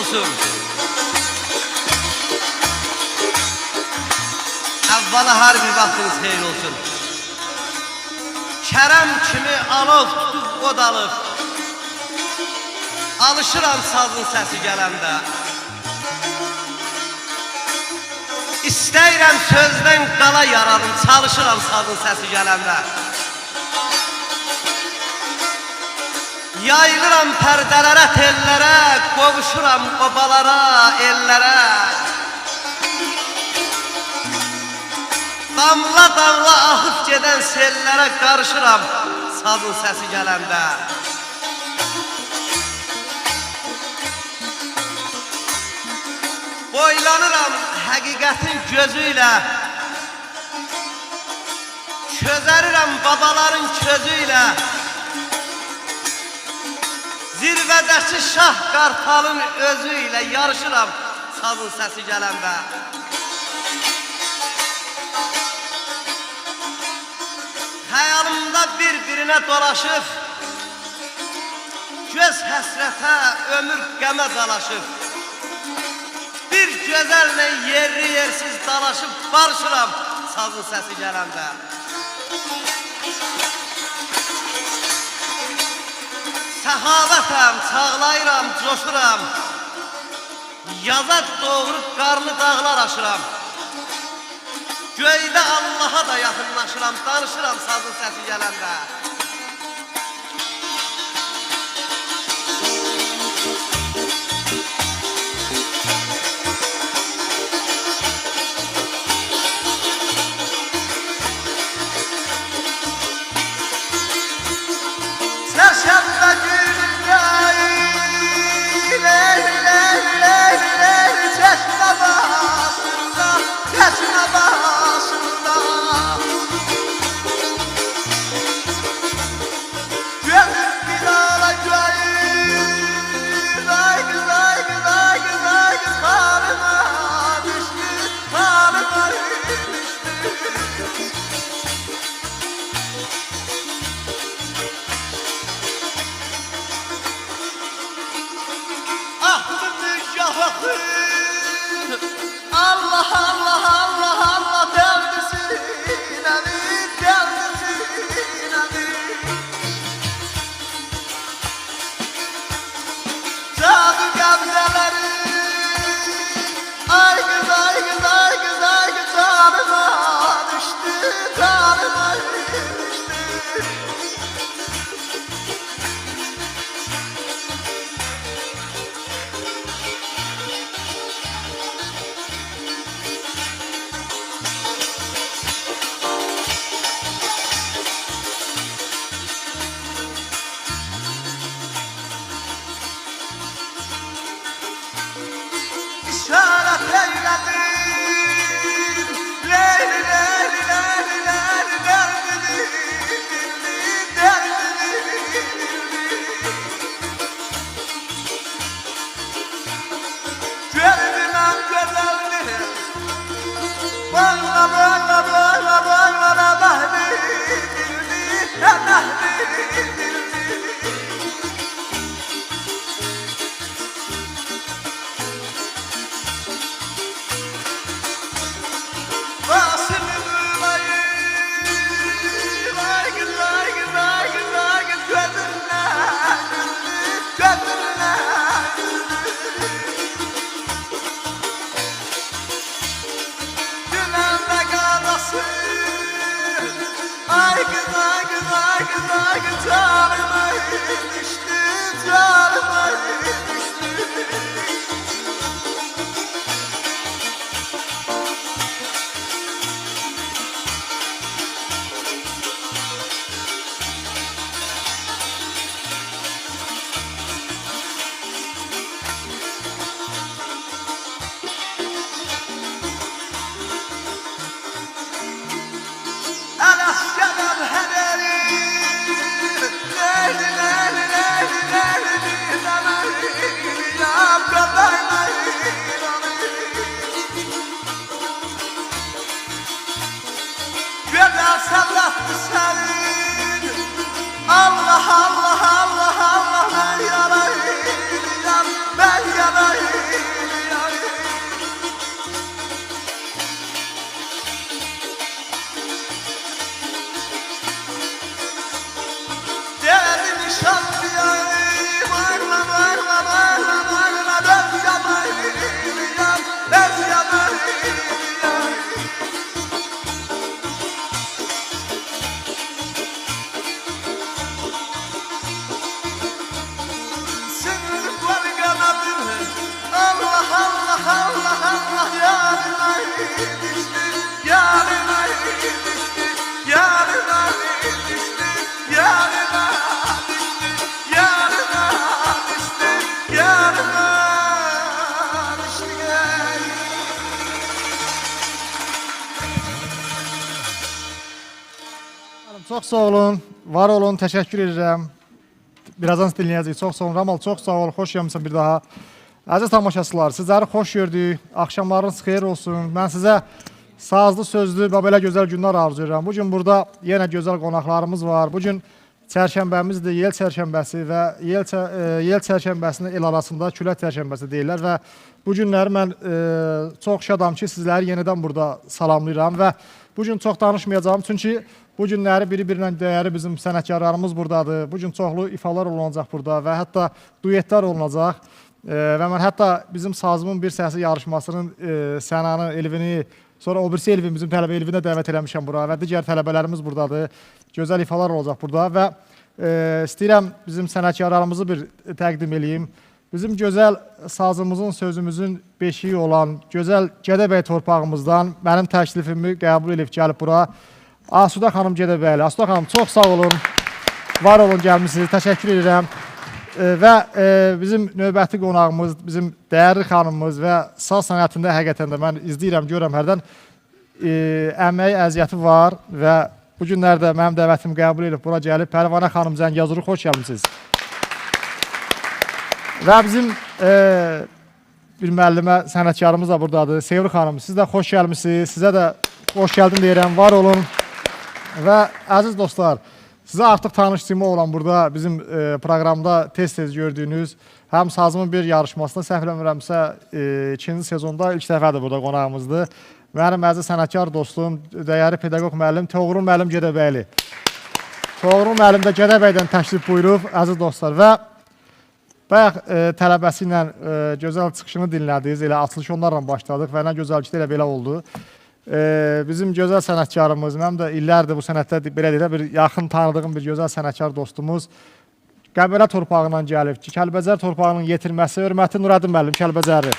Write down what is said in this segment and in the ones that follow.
olsun. Evvela her bir vaxtınız xeyir olsun. Kərəm kimi alov tutub qodalıb, alışıram sazın səsi gələndə. İstəyirəm sözdən qala yaralım, çalışıram sazın səsi gələndə. Yayılıram pərdələrə, tellərə, qovuşuram qobalara, ellərə. Damla damla axıb gedən sellərə qarışıram sazın səsi gələndə. Boylanıram həqiqətin gözü ilə, çözərirəm babaların közü ilə. Zirvədəki şah qartalın özü ilə yarışıram sazın səsi gələndə. Xəyalımda bir-birinə dolaşıb, göz həsrətə, ömür qəmə dalaşıb. Bir gözəllə yerli yersiz dalaşıb, barışıram sazın səsi gələndə. Səxavətəm, çağlayıram, coşuram, yaza doğru qarlı dağlar aşıram. Göydə Allaha da yaxınlaşıram, danışıram sazın səsi gələndə. Çərşənbə günündəyim, çeşmə başında, çeşmə başında. Gözüm bir ala göyüm, ay kız, ay kız, ay kız, ay kız, halıma düştü, halıma düştü. Allah Allah Allah Allah devrisin emin, devrisin emin. Cadı gamzeleri, ay kız, ay kız, ay kız, ay kız, canıma düştü, canıma düştü. İşaret eyledim, leyli leyli leyli leyli, derdini bildi, derdini bildi. Gördüm en güzelini, bağla bağla bağla bağla, mehdi bildi, mehdi bildi. Ay kız, ay kız, ay kız, ay düştü, yarına düştü, yarına düştü, yarına düştü, yarına düştü, yarına düştü. Çox sağ olun, var olun, təşəkkür edirəm. Birazdan dinləyəcəyik. Çox sağ olun, Ramal, çox sağ ol, xoş gəlmişsən bir daha. Əziz tamaşaçılar, sizləri xoş gördük. Axşamlarınız xeyir olsun. Mən sizə sazlı, sözlü və belə gözəl günlər arzulayıram. Bugün burada yenə gözəl qonaqlarımız var. Bugün çərşənbəmizdir, yel çərşənbəsi və yel çərşənbəsinin el arasında külək çərşənbəsi deyirlər və bu günləri mən çox şadam ki, sizləri yenidən burada salamlayıram və bugün çox danışmayacağım, çünki bu günləri biri-birinə dəyəri bizim sənətkarlarımız buradadır. Bugün çoxlu ifalar olunacaq burada və hətta duetlər olunacaq. Və mən hətta bizim sazımın bir səsi yarışmasının Sənanı, Elvini, sonra o birisi Elvin bizim tələbə Elvinə dəvət eləmişəm bura və digər tələbələrimiz buradadır. Gözəl ifalar olacaq burada və istəyirəm bizim sənətkarlarımızı bir təqdim edeyim. Bizim gözəl sazımızın, sözümüzün beşiği olan gözəl Gədəbəy torpağımızdan mənim təklifimi qəbul edib gəlib bura. Asuda xanım Gədəbəyli. Asuda xanım, çox sağ olun, var olun, gəlmişsiniz, təşəkkür edirəm. Və bizim növbəti qonağımız, bizim dəyərli xanımımız və saz sənətində həqiqətən də mən izləyirəm, görürəm hərdən əməyi, əziyyəti var və bu günlərdə mənim dəvətimi qəbul edib bura gəlib. Pərvanə xanım Zəngəzuru, xoş gəlmişsiniz. Və bizim bir müəllimə, sənətkarımız da buradadır. Sevri xanım, siz də xoş gəlmişsiniz. Sizə də xoş gəldin deyirəm, var olun. Və əziz dostlar, sizə artıq tanış sima olan burada bizim proqramda tez-tez gördüyünüz həm sazımın bir yarışmasında səhv eləmirəmsə ikinci sezonda ilk dəfədir burada qonağımızdır. Mənim əziz sənətkar dostum, dəyərli pedaqoq müəllim Toğrul müəllim Gədəbəyli. Toğrul müəllim də Gədəbəydən təşrif buyurub, əziz dostlar. Və bayaq tələbəsi ilə gözəl çıxışını dinlədiniz, elə açılış onlarla başladıq və nə gözəl ki, elə belə oldu. Bizim gözəl sənətkarımız, mənim də illərdir bu sənətdə belə deyirəm, bir yaxın tanıdığım bir gözəl sənətkar dostumuz Qəbələ torpağından gəlib ki, Kəlbəcər torpağının yetirməsi, hörməti Nuradin müəllim Kəlbəcəri.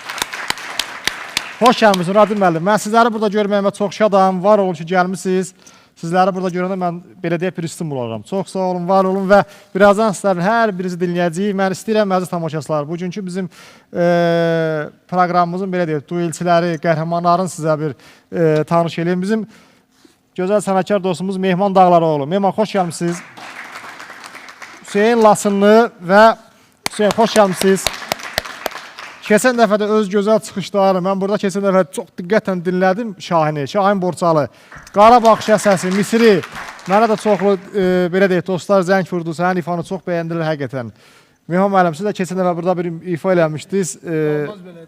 Xoş gəlmişsiniz Nuradin müəllim. Mən sizləri burada görməyimə çox şadam, var olun ki, gəlmişsiniz. Sizləri burada görəndə mən belə deyək bir istimul olaram. Çox sağ olun, var olun və birazdan sizlərin hər birinizi dinləyəcəyik. Mən istəyirəm, əziz tamaşaçılar, bugünkü bizim proqramımızın belə deyək, duelçiləri, qəhrəmanların sizə bir tanış edeyim. Bizim gözəl sənətkar dostumuz Mehman Dağlaroğlu. Mehman, xoş gəlmişsiniz. Hüseyin Lasınlı və Hüseyin, xoş gəlmişsiniz. Keçən dəfə də öz gözəl çıxışları, mən burada keçən dəfə çox diqqətlə dinlədim Şahini, Şahin Borçalı, Qarabağ Şəhsəsi, Misri. Mənə də çoxlu, belə deyək, dostlar zəng vurdu, sənin ifanı çox bəyəndirir həqiqətən. Mehman müəllim, siz də keçən dəfə burada bir ifa eləmişdiniz,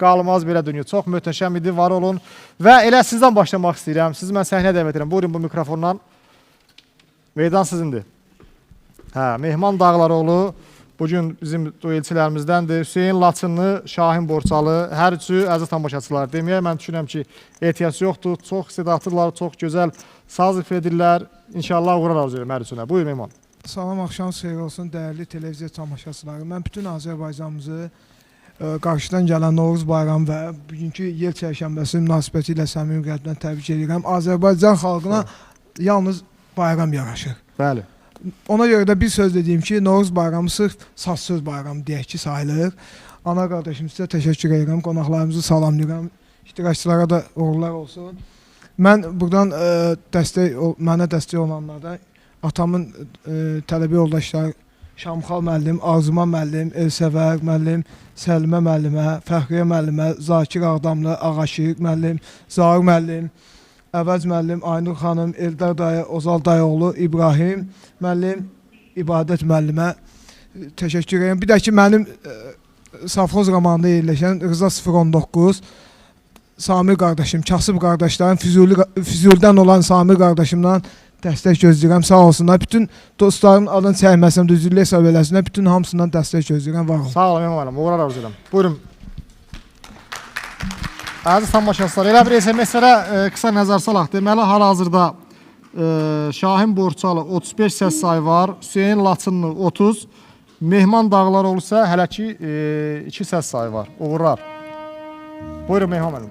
qalmaz belə dünya. Çox möhtəşəm idi, var olun. Və elə sizdən başlamaq istəyirəm, sizi mən səhnəyə dəvət edirəm. Buyurun bu mikrofondan. Meydan sizindir. Mehman Dağlaroğlu. Bugün bizim duelçilərimizdəndir. Hüseyin Laçınlı, Şahin Borçalı, hər üçü əziz tamaşaçılar. Deməyə mən düşünürəm ki, ehtiyac yoxdur. Çox istedadlılar, çox gözəl saz ifa edirlər. İnşallah uğurlar arzulayıram hər üçünə. Buyur Mehman. Salam, axşam xeyir olsun dəyərli televiziya tamaşaçıları. Mən bütün Azərbaycanımızı qarşıdan gələn Novruz bayramı və bugünkü yel çərşənbəsi münasibəti ilə səmimi qəlbdən təbrik edirəm. Azərbaycan xalqına yalnız bayram yaraşır. Bəli. Ona görə də bir söz dediyim ki, Novruz bayramı sırf saz söz bayramı deyək ki, sayılır. Ana qardaşım, sizə təşəkkür edirəm, qonaqlarımızı salamlayıram, iştirakçılara da uğurlar olsun. Mən buradan mənə dəstək olanlardan atamın tələbə yoldaşları Şamxal müəllim, Arzuman müəllim, Elsəvər müəllim, Səlimə müəllimə, Fəxriyə müəllimə, Zakir Ağdamlı, Ağaşiq müəllim, Zahir müəllim, Əvəz müəllim, Aynur xanım, Eldar dayı, Ozal dayıoğlu, İbrahim müəllim, İbadət müəllimə təşəkkür edirəm. Bir də ki, mənim Safxoz romanında yerləşən Rıza 019, Samir qardaşım, kasıb qardaşlarım, Füzulidən olan Samir qardaşımdan dəstək gözləyirəm, sağ olsunlar. Bütün dostlarımın adını çəkməsəm, düzülü hesab eləsinlər, bütün hamısından dəstək gözləyirəm, var olun. Sağ olun, Mehman, uğurlar arzulayıram. Buyurun. Əziz tamaşaçılar, elə bir SMS-lərə qısa nəzər salaq. Deməli, hal-hazırda Şahin Borçalı 35 səs sayı var, Hüseyin Laçınlı 30, Mehman Dağlaroğlu isə hələ ki 2 səs sayı var. Uğurlar. Buyurun Mehman müəllim.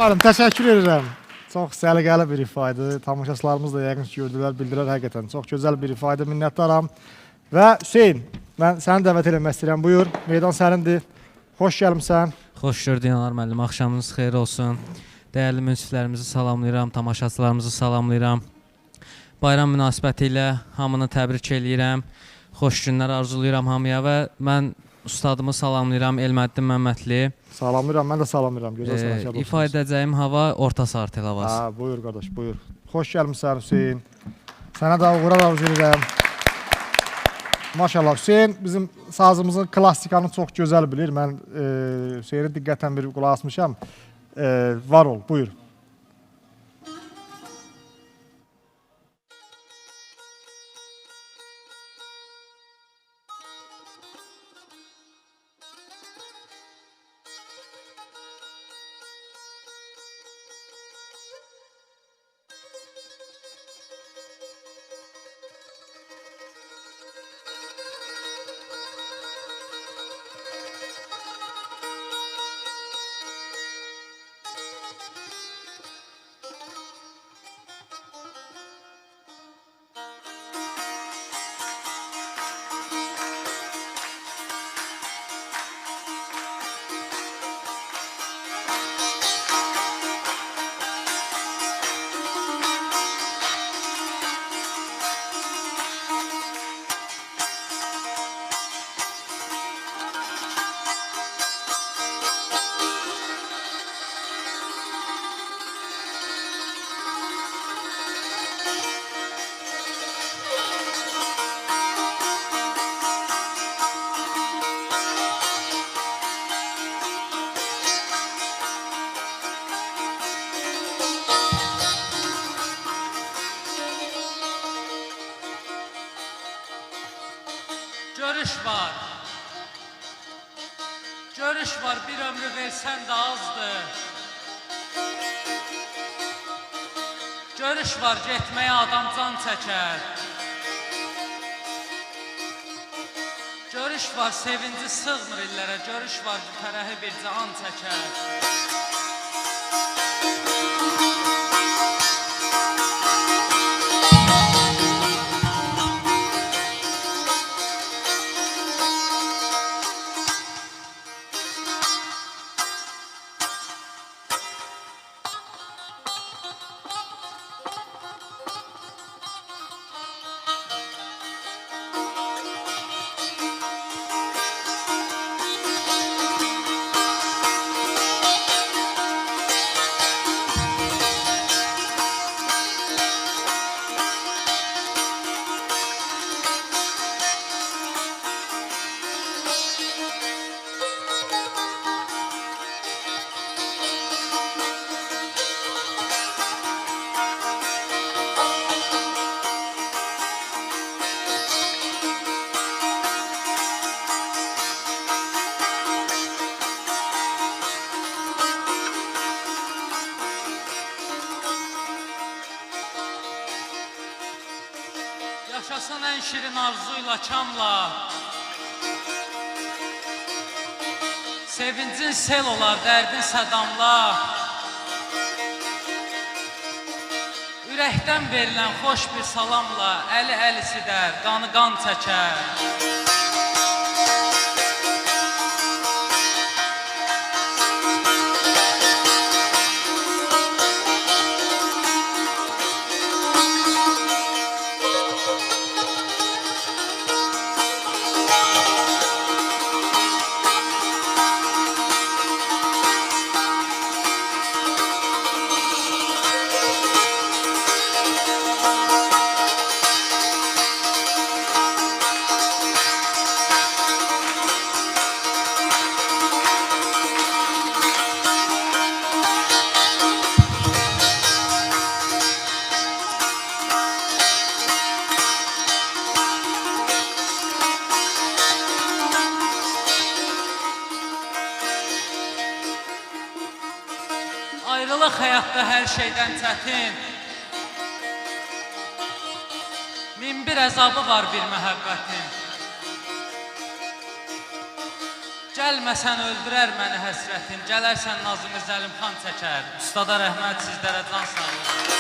Umarım, təşəkkür edirəm. Çox səliqəli bir ifa idi. Tamaşaçılarımız da yəqin ki, gördülər, bildilər həqiqətən. Çox gözəl bir ifa idi, minnətdaram. Və Hüseyn, mən səni dəvət eləmək istəyirəm. Buyur, meydan sənindir. Xoş gəlmişsən. Xoş gördük Anar müəllim. Axşamınız xeyir olsun. Dəyərli münsiflərimizi salamlayıram, tamaşaçılarımızı salamlayıram. Bayram münasibəti ilə hamını təbrik eləyirəm. Xoş günlər arzulayıram hamıya və mən ustadımı salamlayıram, Elməddin Məmmədli. Salamlayıram, mən də salamlayıram. Gözəl sənətkar olsun. İfa edəcəyim hava orta saat havası. Ha, buyur qardaş, buyur. Xoş gəlmişsən Hüseyn. Sənə də uğurlar arzu edirəm. Maşallah, Hüseyn bizim sazımızın klassikanı çox gözəl bilir. Mən Hüseyni diqqətən bir qulaq asmışam. Var ol, buyur. Görüş var, bir ömrü versən də azdır. Görüş var, getməyə adam can çəkər. Görüş var, sevinci sığmır illərə. Görüş var, fərəhi bir can çəkər. Yaşasın ən şirin arzuyla, kamla. Sevincin sel olar, dərdin sədamla. Ürəkdən verilən xoş bir salamla, əli sidər, qanı qan çəkər. Ayrılıq həyatda hər şeydən çətin. Min bir əzabı var bir məhəbbətin. Gəlməsən öldürər məni həsrətin, gələrsən Nazım Zəlim xan çəkər. Ustada rəhmət, sizlərə can sağlığı.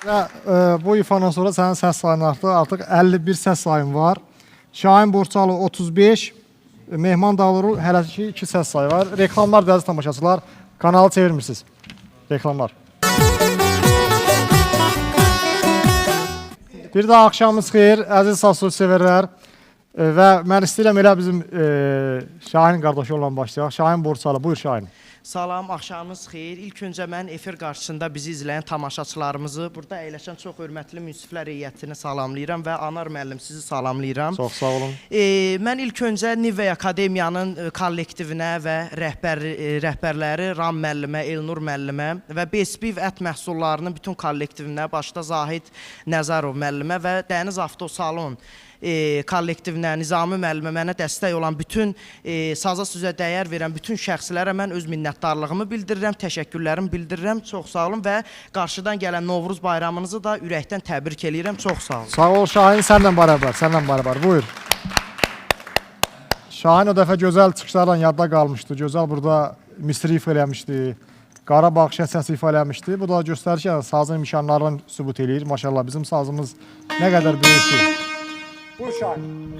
Və bu ifadan sonra sənin səs sayın artdı. Artıq 51 səs sayın var. Şahin Borçalı 35, Mehman Dağlıoğlu hələ ki 2 səs sayı var. Reklamlar da əziz tamaşaçılar, kanalı çevirmirsiniz. Reklamlar. Bir daha axşamınız xeyir, əziz saz sevərlər. Və mən istəyirəm elə bizim Şahin qardaşı olan başlayaq. Şahin Borçalı, buyur Şahin. Salam, axşamınız xeyir. İlk öncə mən efir qarşısında bizi izləyən tamaşaçılarımızı, burada əyləşən çox hörmətli münsiflər heyətini salamlayıram və Anar müəllim sizi salamlayıram. Çox sağ olun. Mən ilk öncə Nivə Akademiyanın kollektivinə və rəhbərləri Ram müəllimə, Elnur müəllimə və Bespiv ət məhsullarının bütün kollektivinə, başda Zahid Nəzərov müəllimə və Dəniz Avtosalon kollektivinə, Nizami müəllimə, mənə dəstək olan bütün saza sözə dəyər verən bütün şəxslərə mən öz minnətdarlığımı bildirirəm, təşəkkürlərimi bildirirəm. Çox sağ olun və qarşıdan gələn Novruz bayramınızı da ürəkdən təbrik eləyirəm. Çox sağ olun. Sağ ol Şahin, sənlə bərabər, buyur. Şahin o dəfə gözəl çıxışlarla yadda qalmışdı. Gözəl burada Misri ifa eləmişdi. Qarabağ şəsəsi ifa eləmişdi. Bu da göstərir ki, sazın imkanlarını sübut eləyir. Maşallah bizim sazımız nə qədər böyükdür. Buyur Şahin.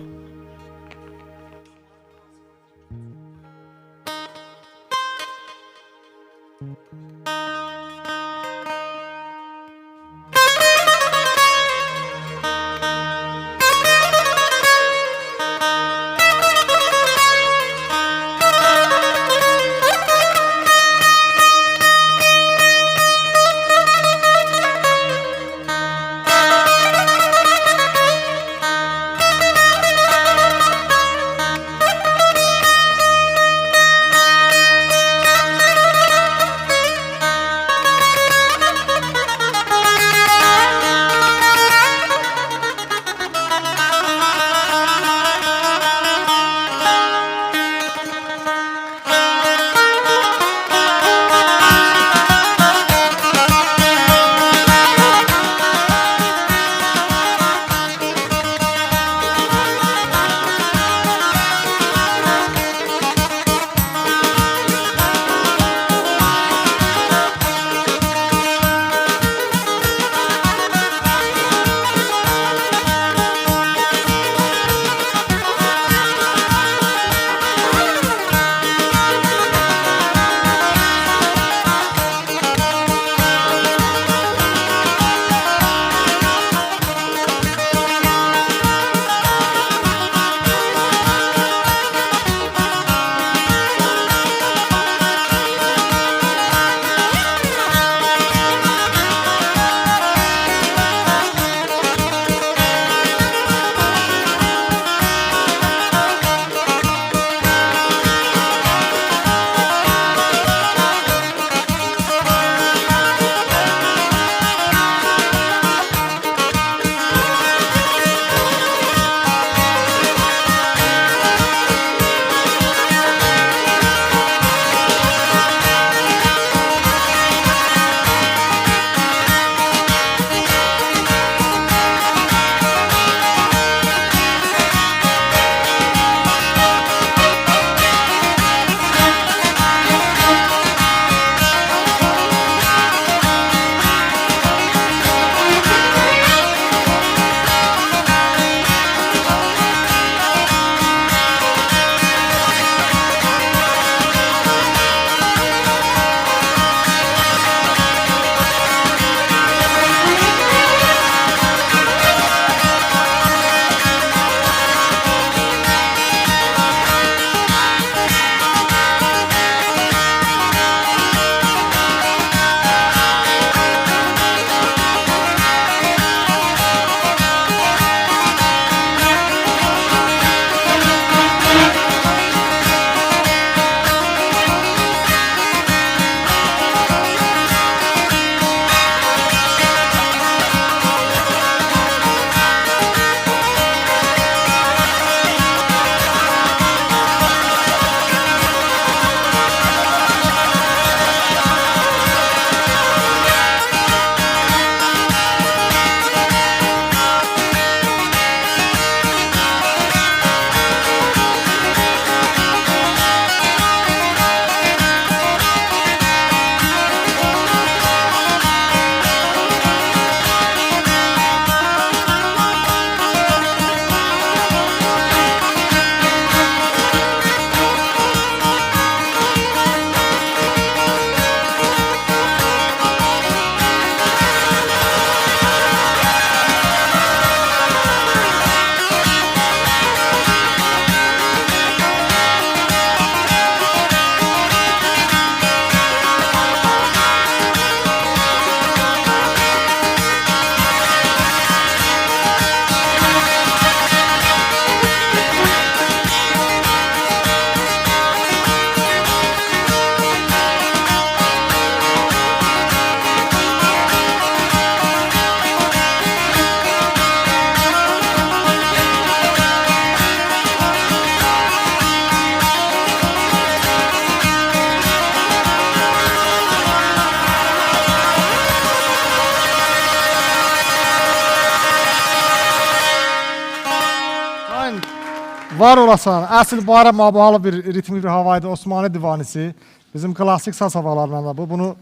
Var olasan, əsl bayram abahalı bir ritmli bir havaydı Osmanlı divanisi. Bizim klasik saz havalarından da bu. Bunu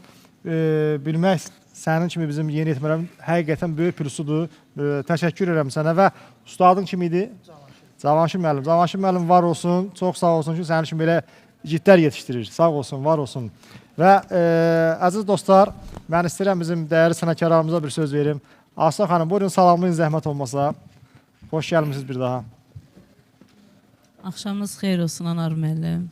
bilmək sənin kimi bizim yeni etmələrin həqiqətən böyük pürsudur. Təşəkkür edirəm sənə və ustadın kim idi? Cavanşir müəllim. Cavanşir müəllim var olsun, çox sağ olsun ki, sənin kimi belə igidlər yetişdirir. Sağ olsun, var olsun. Və əziz dostlar, mən istəyirəm bizim dəyərli sənətkarlarımıza bir söz verim. Aslan xanım, buyurun salamlayın zəhmət olmasa. Xoş gəlmişsiniz bir daha. Axşamınız xeyir olsun Anar müəllim.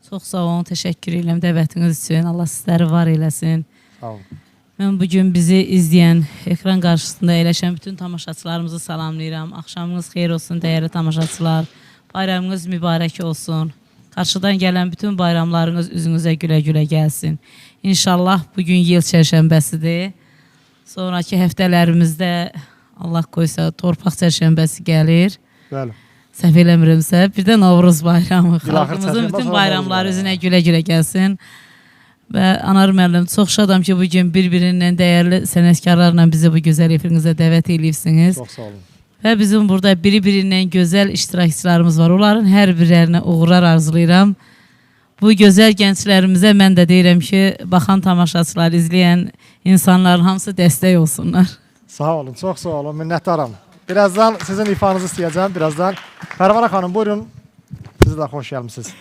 Çox sağ olun, təşəkkür edirəm dəvətiniz üçün. Allah sizləri var eləsin. Sağ olun. Mən bugün bizi izləyən, ekran qarşısında əyləşən bütün tamaşaçılarımızı salamlayıram. Axşamınız xeyir olsun dəyərli tamaşaçılar. Bayramınız mübarək olsun. Qarşıdan gələn bütün bayramlarınız üzünüzə gülə-gülə gəlsin. İnşallah bugün yıl çərşənbəsidir. Sonraki həftələrimizdə Allah qoysa torpaq çərşənbəsi gəlir. Bəli. Səhv eləmirəmsə, bir də Novruz bayramı. Bilaxır Xalqımızın çərşənbə, bütün sonra bayramları Novruz üzünə gülə-gülə gəlsin. Və Anar müəllim, çox şadam ki, bugün bir-birindən dəyərli sənətkarlarla bizi bu gözəl efirinizə dəvət edirsiniz. Çox sağ olun. Və bizim burada biri-birindən gözəl iştirakçılarımız var. Onların hər birlərinə uğurlar arzulayıram. Bu gözəl gənclərimizə mən də deyirəm ki, baxan tamaşaçılar, izləyən insanların hamısı dəstək olsunlar. Sağ olun, çox sağ olun, minnətdaram. Birazdan sizin ifanızı istəyəcəm, birazdan. Pərvanə xanım, buyurun. Siz də xoş gəlmişsiniz.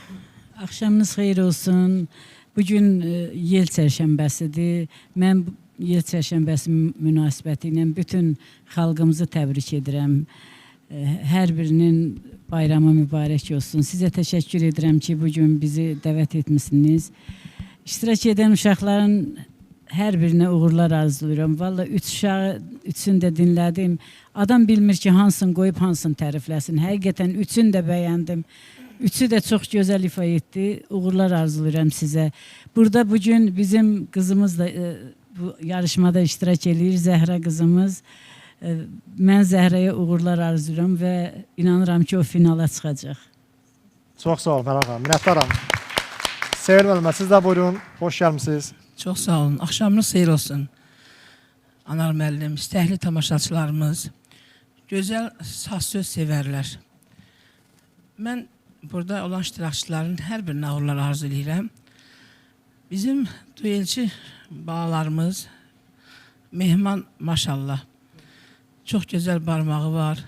Axşamınız xeyir olsun. Bugün yel çərşənbəsidir. Mən yel çərşənbəsi münasibəti ilə bütün xalqımızı təbrik edirəm. Hər birinin bayramı mübarək olsun. Sizə təşəkkür edirəm ki, bugün bizi dəvət etmişsiniz. İştirak edən uşaqların hər birinə uğurlar arzulayıram. Valla üçünü də dinlədim. Adam bilmir ki, hansını qoyub hansını tərifləsin. Həqiqətən üçünü də bəyəndim. Üçü də çox gözəl ifa etdi. Uğurlar arzulayıram sizə. Burada bugün bizim qızımız da bu yarışmada iştirak edir. Zəhra qızımız. Mən Zəhraya uğurlar arzulayıram və inanıram ki, o finala çıxacaq. Çox sağ olun Pərvanə xanım, minnətdaram. Sevil müəllimə, siz də buyurun, xoş gəlmişsiniz. Çox sağ olun. Axşamınız xeyir olsun. Anar müəllim, istəkli tamaşaçılarımız, gözəl saz söz sevərlər. Mən burada olan iştirakçıların hər birinə uğurlar arzu edirəm. Bizim duelçi balalarımız Mehman maşallah çox gözəl barmağı var.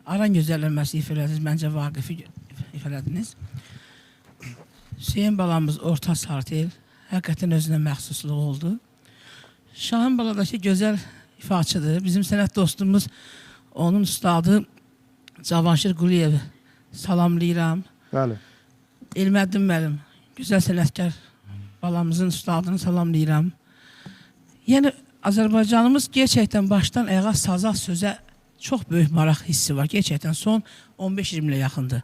Aran gözəlləməsi ifələdiniz, məncə Vaqifi ifələdiniz. Hüseyin balamız orta sartel, həqiqətən özünə məxsusluq oldu. Şahin baladakı gözəl ifaçıdır. Bizim sənət dostumuz, onun ustadı Cavanşir Quliyev salamlayıram. Bəli. Elməddin müəllim, gözəl sənətkar balamızın ustadını salamlayıram. Yəni, Azərbaycanımız gerçəkdən başdan ayağa saza sözə çox böyük maraq hissi var. Gerçəkdən son 15-20 ilə yaxındır.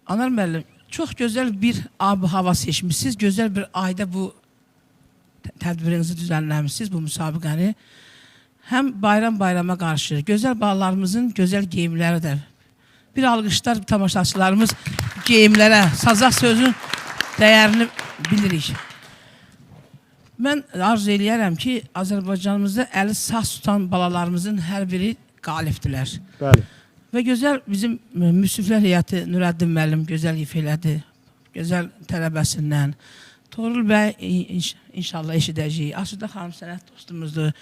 Anar müəllim, çox gözəl bir ab-hava seçmişsiniz. Gözəl bir ayda bu tədbirinizi düzənləmişsiniz, bu müsabiqəni. Həm bayrama qarşı, gözəl balalarımızın gözəl geyimləri də. Bir alqışlar tamaşaçılarımız geyimlərə, saza sözün dəyərini bilirik. Mən arzu eləyərəm ki, Azərbaycanımızda əli saz tutan balalarımızın hər biri qalibdirlər. Bəli. Və gözəl bizim müsiflər heyəti Nurəddin müəllim gözəl ifa elədi. Gözəl tələbəsindən. Toğrul bəy inşallah eşidəcəyik. Asudə xanım sənət dostumuzdur.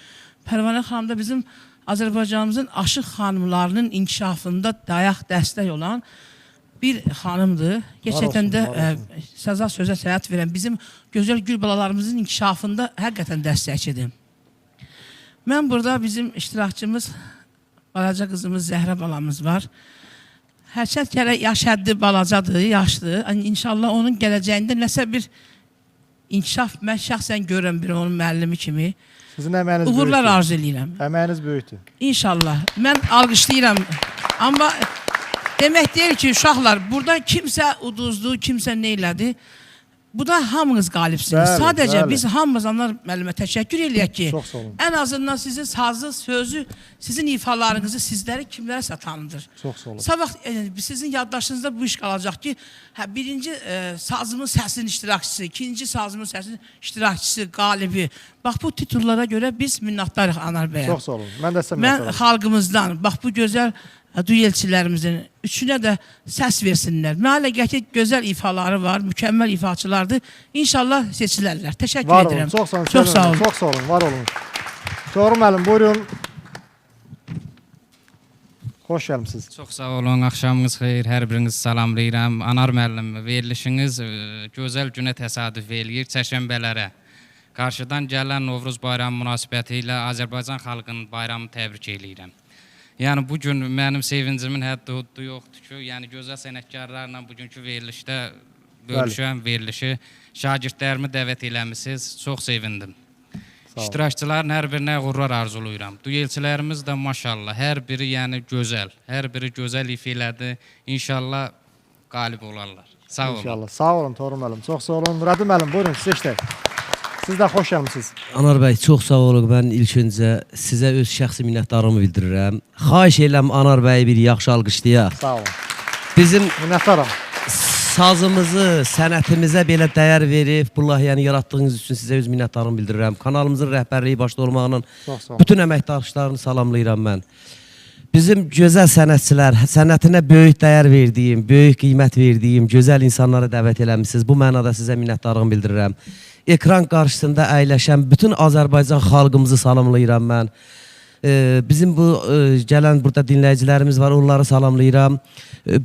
Pərvanə xanım da bizim Azərbaycanımızın aşıq xanımlarının inkişafında dayaq dəstək olan bir xanımdır. Gerçəkdən də saza sözə sənət verən bizim gözəl gül balalarımızın inkişafında həqiqətən dəstəkçidir. Mən burada bizim iştirakçımız, balaca qızımız Zəhra balamız var. Hərçət kərə yaş həddi balacadır, yaşdır. İnşallah onun gələcəyində nəsə bir inkişaf mən şəxsən görürəm bir onun müəllimi kimi. Sizin əməyiniz böyükdür. Uğurlar arzu edirəm. Əməyiniz böyükdür. İnşallah. Mən alqışlayıram. Amma demək deyil ki, uşaqlar, burada kimsə uduzdu, kimsə neylədi. Bu da hamınız qalibsiniz. Bəli, Sadəcə bəli. biz hamımız Anar müəllimə təşəkkür eləyək ki, Çox sağ olun. ən azından sizin sazı, sözü, sizin ifalarınızı sizləri kimlərəsə tanıdır. Çox sağ olun. Sabah sizin yaddaşınızda bu iş qalacaq ki, birinci sazımın səsinin iştirakçısı, ikinci sazımın səsinin iştirakçısı, qalibi. Bax, bu titullara görə biz minnətdarıq Anar bəyə. Çox sağ olun. Mən də sizə Mən minnətdaram. xalqımızdan, bax bu gözəl düelçilərimizin üçünə də səs versinlər. Mənə gətir gözəl ifaları var, mükəmməl ifaçılardır. İnşallah seçilərlər. Təşəkkür Var olun, edirəm. çox sağ olun. Çox sağ olun. Çox sağ olun, var olun. Toğrul müəllim, buyurun. Xoş gəlmisiniz. Çox sağ olun, axşamınız xeyir, hər birinizi salamlayıram. Anar müəllim, verilişiniz gözəl günə təsadüf eləyir, çərşənbələrə. Qarşıdan gələn Novruz bayramı münasibəti ilə Azərbaycan xalqının bayramını təbrik eləyirəm. Yəni bugün mənim sevincimin həddi-huddu yoxdur ki, yəni gözəl sənətkarlarla bugünkü verilişdə bölüşən verilişi şagirdlərimi dəvət eləmisiniz. Çox sevindim. İştirakçıların hər birinə uğurlar arzulayıram. Düelçilərimiz də maşallah hər biri yəni gözəl, hər biri gözəl ifa elədi. İnşallah qalib olarlar. Sağ olun. İnşallah. Sağ olun Toğrul müəllim. Çox sağ olun. Nurəddin müəllim, buyurun siz işlək. Siz də xoş gəlmisiniz. Anar bəy, çox sağ olun. Mən ilk öncə sizə öz şəxsi minnətdarlığımı bildirirəm. Xahiş edirəm Anar bəyi bir yaxşı alqışlayaq. Sağ olun. Bizim Minnətdaram. sazımızı, sənətimizə belə dəyər verib, bu layihəni yaratdığınız üçün sizə öz minnətdarlığımı bildirirəm. Kanalımızın rəhbərliyi başda olmağının bütün əməkdaşlarını salamlayıram mən. Bizim gözəl sənətçilər, sənətinə böyük dəyər verdiyim, böyük qiymət verdiyim gözəl insanlara dəvət eləmişsiniz. Bu mənada sizə minnətdarlığımı bildirirəm. Ekran qarşısında əyləşən bütün Azərbaycan xalqımızı salamlayıram mən. Bizim bu gələn burada dinləyicilərimiz var, onları salamlayıram.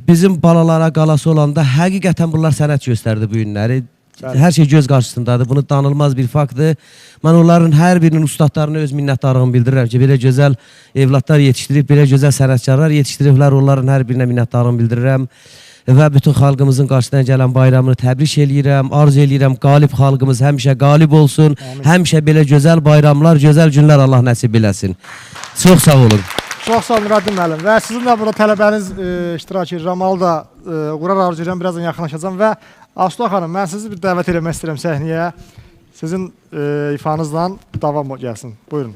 Bizim balalara qalası olanda həqiqətən bunlar sənət göstərdi bu günləri. Hər şey göz qarşısındadır. Bunu danılmaz bir faktdır. Mən onların hər birinin ustadlarına öz minnətdarlığımı bildirirəm ki, belə gözəl evlatlar yetişdirib, belə gözəl sənətkarlar yetişdiriblər. Onların hər birinə minnətdarlığımı bildirirəm. Və bütün xalqımızın qarşısına gələn bayramını təbrik eləyirəm, arzu eləyirəm. Qalib xalqımız həmişə qalib olsun. Həmişə belə gözəl bayramlar, gözəl günlər Allah nəsib eləsin. Çox sağ olun. Çox sağ olun Nurəddin müəllim. Və sizin də burada tələbəniz iştirak edir. Ramalı da uğrar arzu edirəm. Birazdan yaxınlaşacağım və Aslı xanım, mən sizi bir dəvət eləmək istəyirəm səhnəyə. Sizin ifanızla davam gəlsin. Buyurun.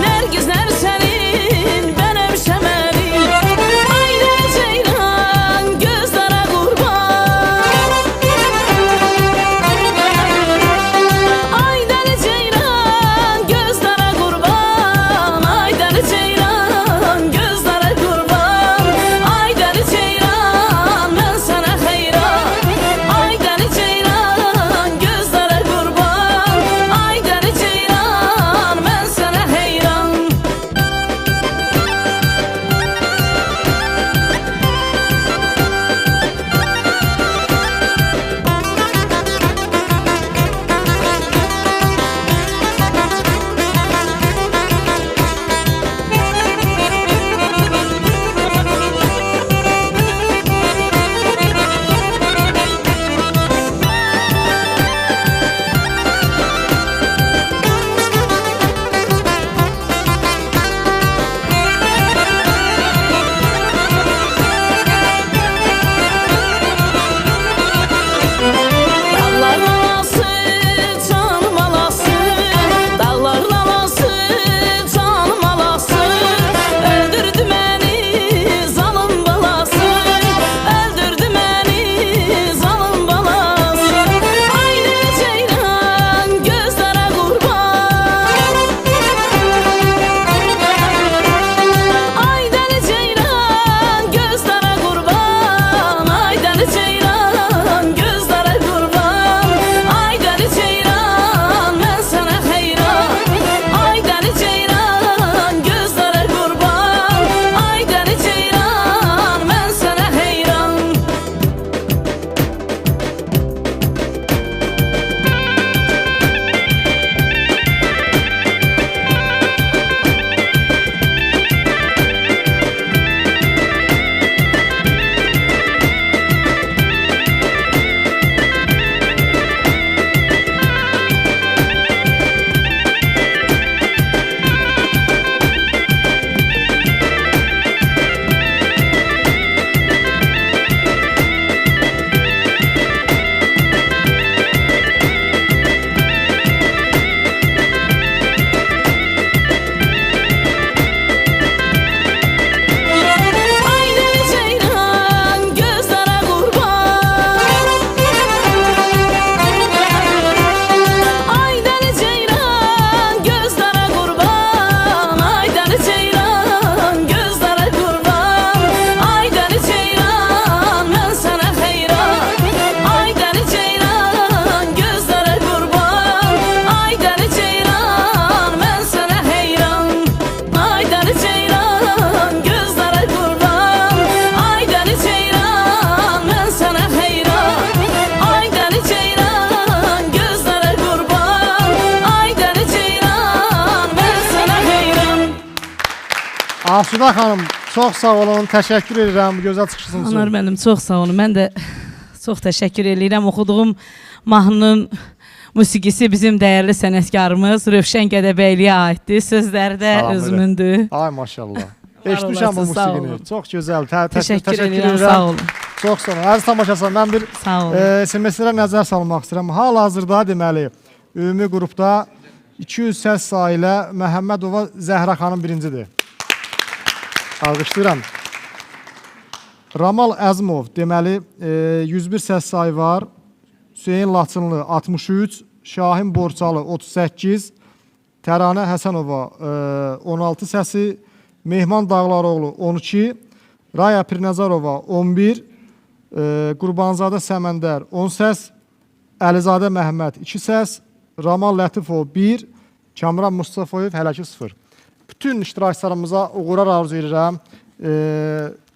Nergizler senin, benim şemen. Asuda xanım, çox sağ olun, təşəkkür edirəm bu gözəl çıxışınız üçün. Anar müəllim, çox sağ olun. Mən də çox təşəkkür edirəm. Oxuduğum mahnının musiqisi bizim dəyərli sənətkarımız Rövşən Qədəbəyliyə aiddir. Sözləri də Salam özümündür. Ay maşallah. Eşitmişəm bu olasın, sağ musiqini. olun. Çox gözəl. Təşəkkür edirəm, sağ olun. Çox sağ olun. Əziz tamaşaçılar, mən bir Sağ olun. SMS-lərə nəzər salmaq istəyirəm. Hal-hazırda deməli, ümumi qrupda 200 səs sayı ilə Məhəmmədova Zəhra xanım birincidir. Alqışlayıram. Ramal Əzmov, deməli, 101 səs sayı var. Hüseyin Laçınlı 63, Şahin Borçalı 38, Təranə Həsənova 16 səsi, Mehman Dağlaroğlu 12, Raya Pirnəzarova 11, Qurbanzadə Səməndər 10 səs, Əlizadə Məhəmməd 2 səs, Ramal Lətifov 1, Kamran Mustafayev hələ ki 0. Bütün iştirakçılarımıza uğurlar arzu edirəm.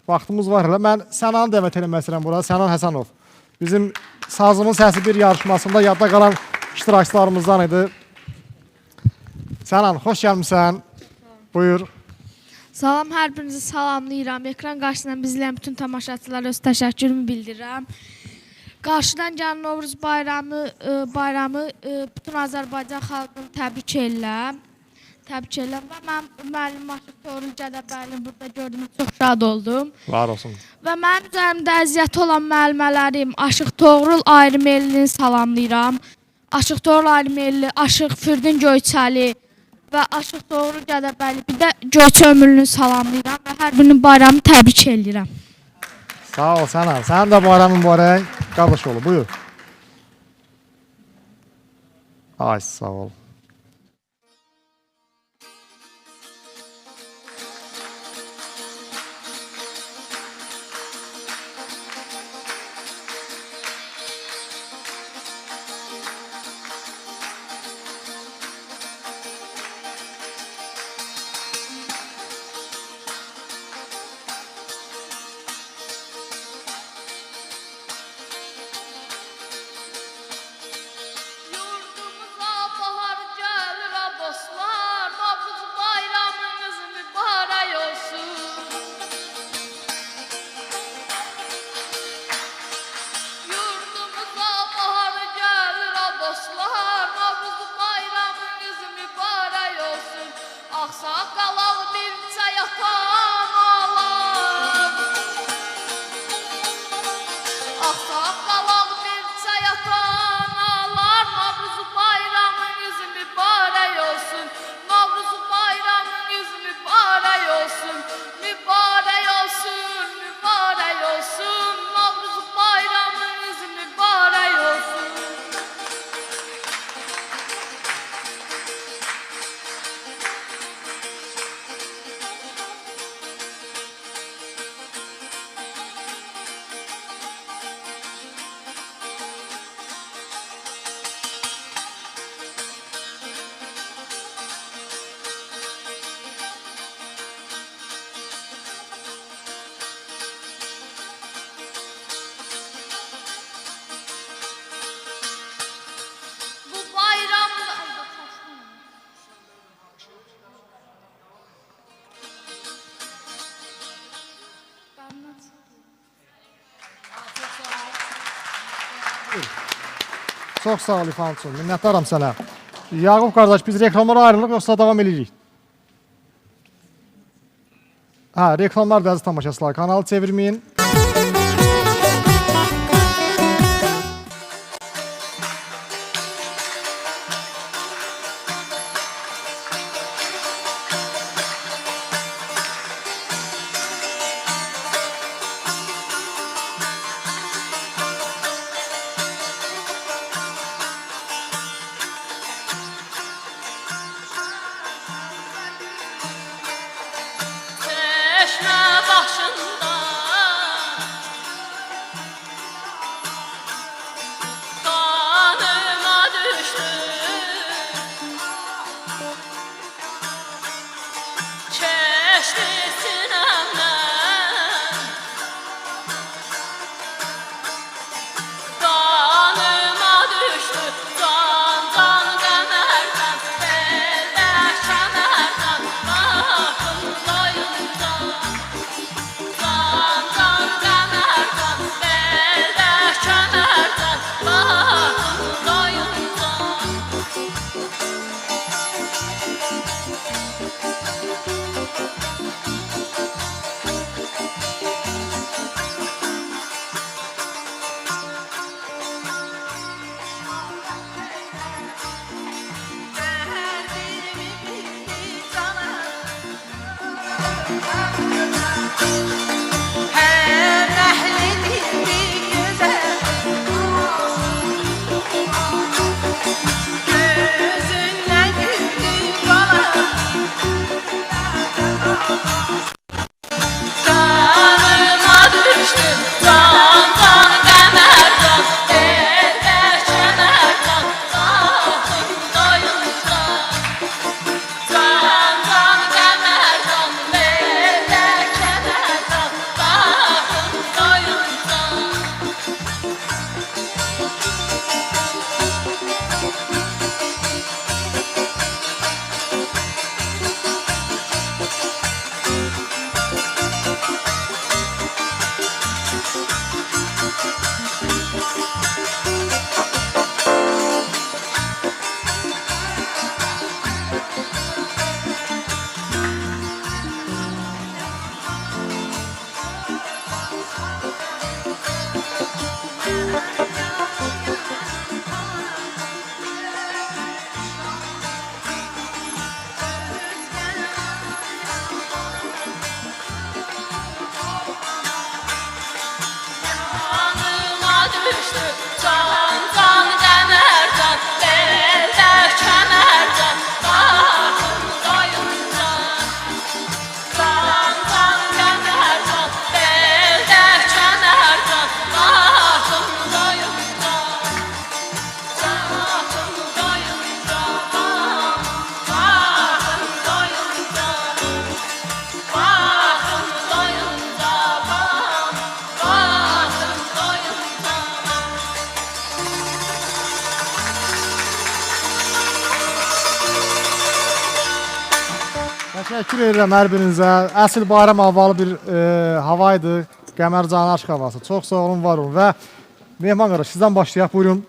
Vaxtımız var hələ. Mən Sənanı dəvət eləmək istəyirəm burada. Sənan Həsənov. Bizim Sazımın Səsi bir yarışmasında yadda qalan iştirakçılarımızdan idi. Sənan, xoş gəlmişsən. Buyur. Salam, hər birinizi salamlayıram. Ekran qarşısından bizləyən bütün tamaşaçılara öz təşəkkürümü bildirirəm. Qarşıdan gələn Novruz bayramı bütün Azərbaycan xalqını təbrik edirəm. Təbrik edirəm və mən müəllim Aşıq Toğrul Qədəbəylini burada gördüyümə çox şad oldum. Var olsun. Və mənim üzərimdə əziyyəti olan müəllimələrim Aşıq Toğrul Ayrımelini salamlayıram. Aşıq Toğrul Ayrımelli, Aşıq Firdin Göyçəli və Aşıq Toğrul Qədəbəyli, bir də Göyçə Ömürlünü salamlayıram və hər birinin bayramını təbrik edirəm. Sağ ol Sənan. Sənin də bayramın mübarək. Qardaş oğlu, buyur. Ay, sağ ol. Çox sağ ol İfançun, minnətdaram sənə. Yaqub qardaş, biz reklamlara ayrılıq, yoxsa davam edirik? Reklamlar da əziz tamaşaçılar, kanalı çevirməyin. Çeşme başında yanaşdı. Can can qəmərcan, beldə kənərcan, baxın doyunca. Can can qəmərcan, beldə kənərcan, baxın doyunca. Baxın doyunca, baxın doyunca. Baxın doyunca, baxın doyunca. Təşəkkür edirəm hər birinizə. Əsl bayram havalı bir hava idi. Qəmərcanı aşk havası. Çox sağ olun, var olun. Və Mehman qardaş, sizdən başlayaq. Buyurun.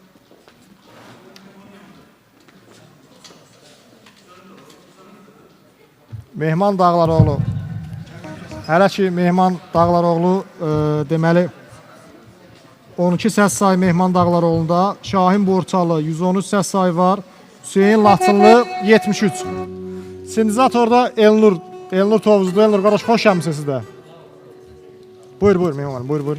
Mehman Dağlaroğlu. Hələ ki Mehman Dağlaroğlu deməli 12 səs sayı Mehman Dağlaroğlu'nda, Şahin Borçalı 113 səs sayı var, Hüseyin Laçınlı 73. Sindizatorda Elnur Tovuzlu. Elnur qardaş, xoş gəlmisiniz siz də. Buyur Mehman, buyur.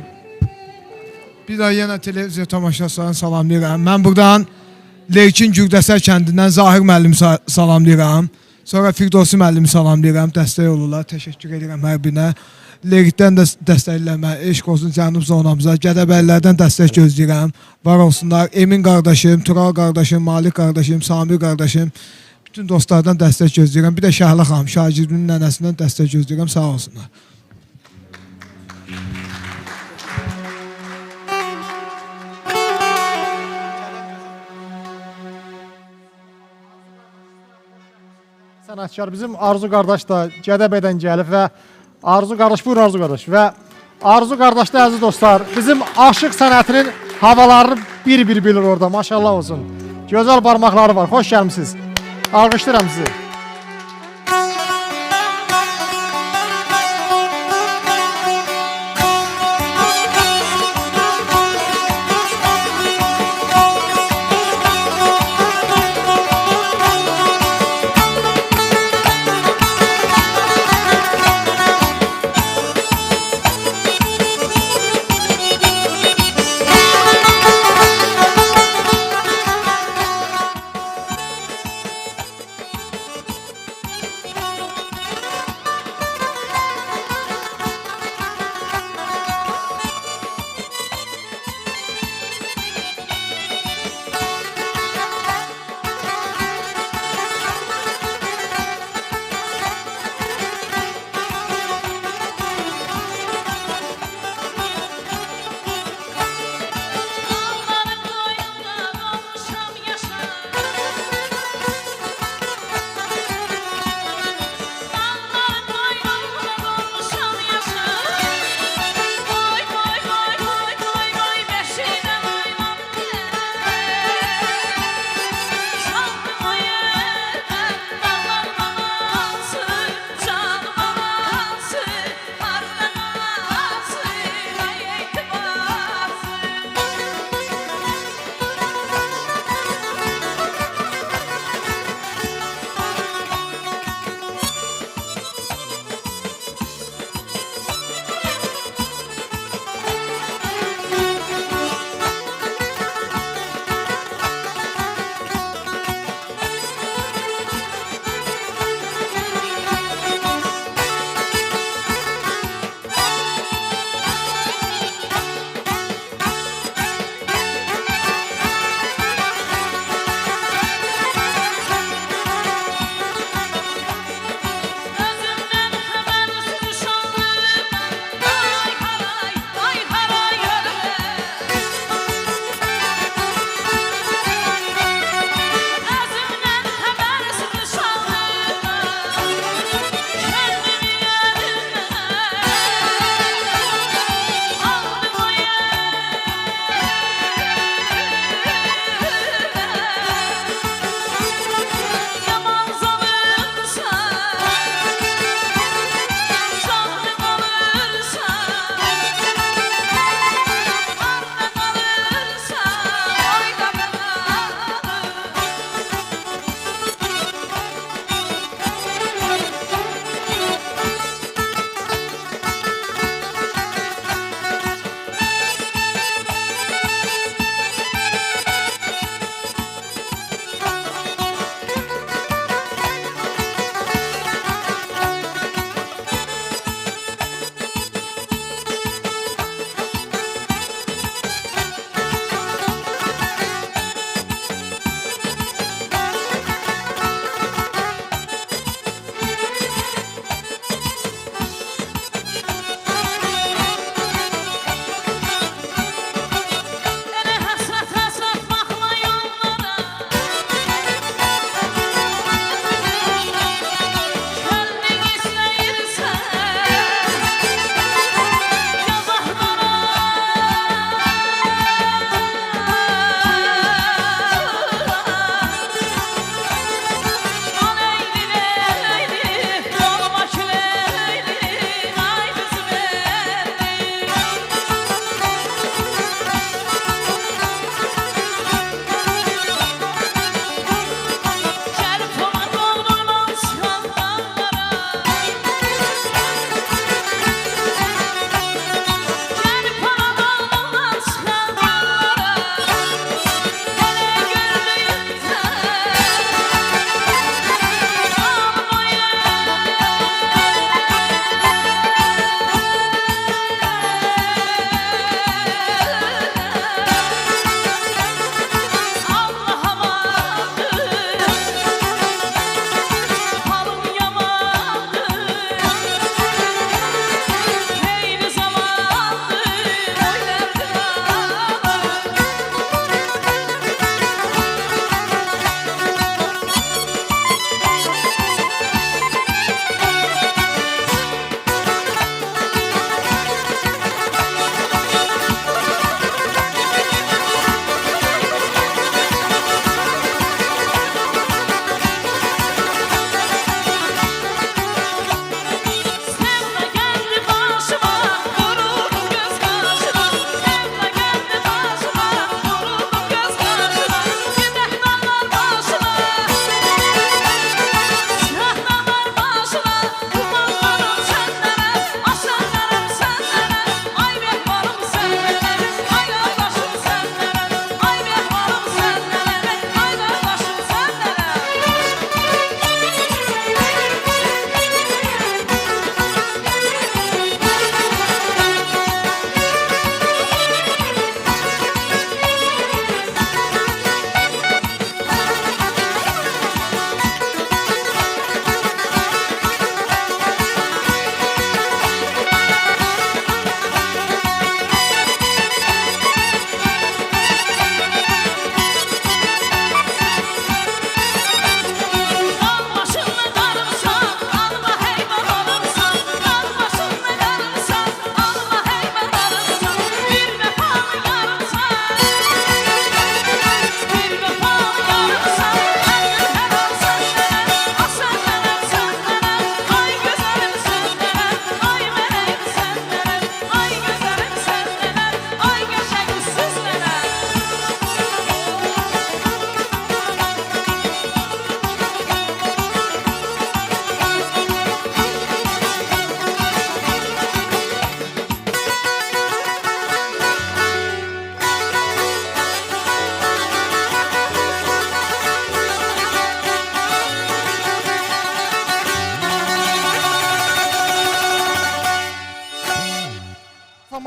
Bir daha yenə televiziya tamaşaçılarını salamlayıram. Mən buradan Lerkin Gürdəsər kəndindən Zahir müəllimi salamlayıram. Sonra Firdovsi müəllimi salamlayıram. Dəstək olurlar. Təşəkkür edirəm hər birinə. Lerikdən də dəstəkləmə, eşq olsun cənub zonamıza. Gədəbəllərdən dəstək gözləyirəm. Var olsunlar. Emin qardaşım, Tural qardaşım, Malik qardaşım, Samir qardaşım. Bütün dostlardan dəstək gözləyirəm. Bir də Şəhlə xanım, şagirdinin nənəsindən dəstək gözləyirəm. Sağ olsunlar. Sənətkar bizim Arzu qardaş da Gədəbəydən gəlib və Arzu qardaş, buyurun Arzu qardaş. Və Arzu qardaş da əziz dostlar, bizim aşıq sənətinin havalarını bir-bir bilir orada, maşallah olsun. Gözəl barmaqları var, xoş gəlmişsiniz. Alqışlayıram sizi.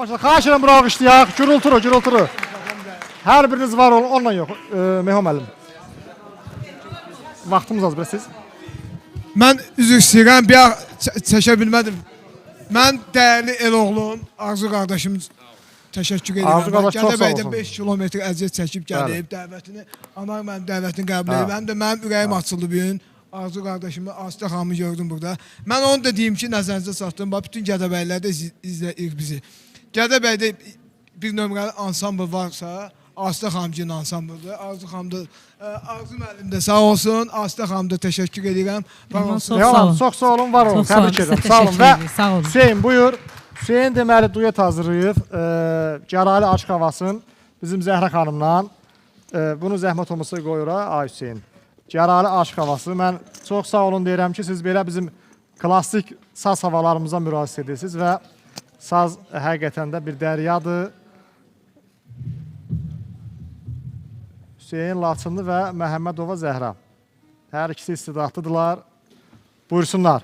tamaşaçılar. Xahiş edirəm bura alqışlayaq. Gürültülü. Hər biriniz var olun, onunla yox. Mehman müəllim. Vaxtımız az biraz siz. Mən üzr istəyirəm, bir an çəkə bilmədim. Mən dəyərli Eloğlum, Arzu qardaşım təşəkkür edirəm. Arzu qardaş çox sağ Gədəbəydə olsun. 5 kilometr əziyyət çəkib gəlib, dəvətini, anar mənim dəvətini qəbul edib. Həm də mənim ürəyim açıldı bu gün. Arzu qardaşımı, Aslı xanımı gördüm burada. Mən onu da deyim ki, nəzərinizə çatdırım. Bax, bütün Gədəbəylər də izləyir bizi. Gədəbəydə bir nömrəli ansambl varsa, Aslı xanımcının ansamblıdır. Arzu xanım da, Arzu müəllim də sağ olsun. Aslı xanım da təşəkkür edirəm. Var olsun. Çox sağ olun, var olun. Təbrik edirəm. Sağ olun. Və Hüseyin buyur. Hüseyin deməli duyet hazırlayıb. Gərali açıq havasın bizim Zəhra xanımla. Bunu zəhmət olmasa qoyur ha, ay Hüseyin. Gərali açıq havası. Mən çox sağ olun deyirəm ki, siz belə bizim klassik saz havalarımıza müraciət edirsiniz və saz həqiqətən də bir dəryadır. Hüseyin Laçınlı və Məhəmmədova Zəhra. Hər ikisi istedadlıdırlar. Buyursunlar.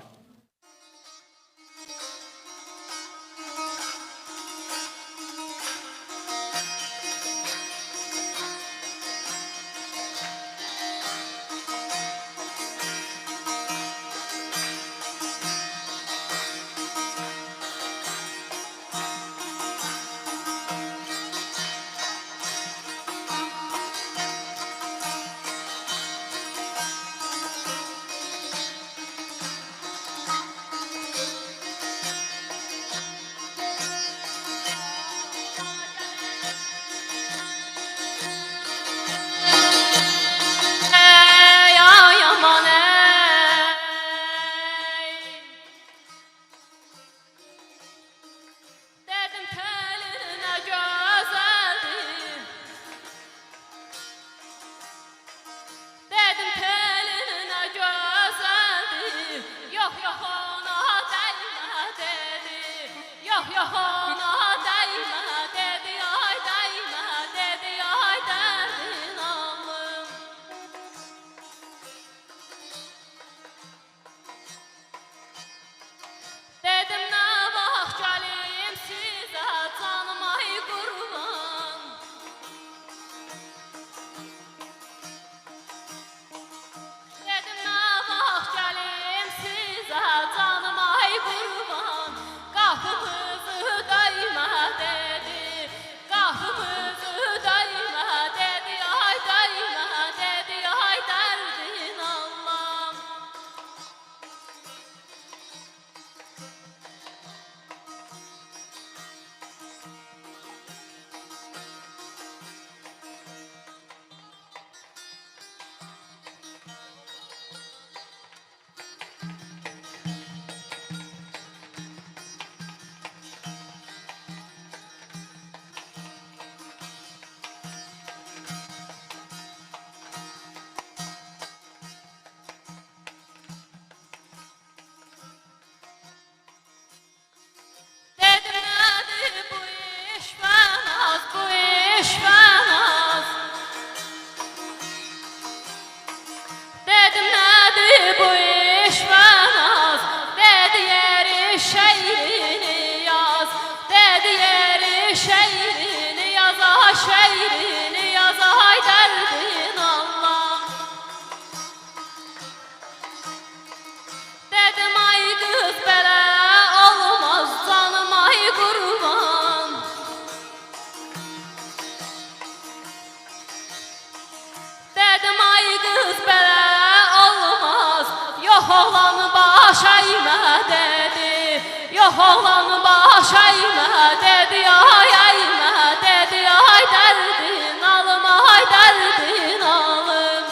oğlanı baş əymə dedi, ay əymə dedi, ay dərdin alım, ay dərdin alım.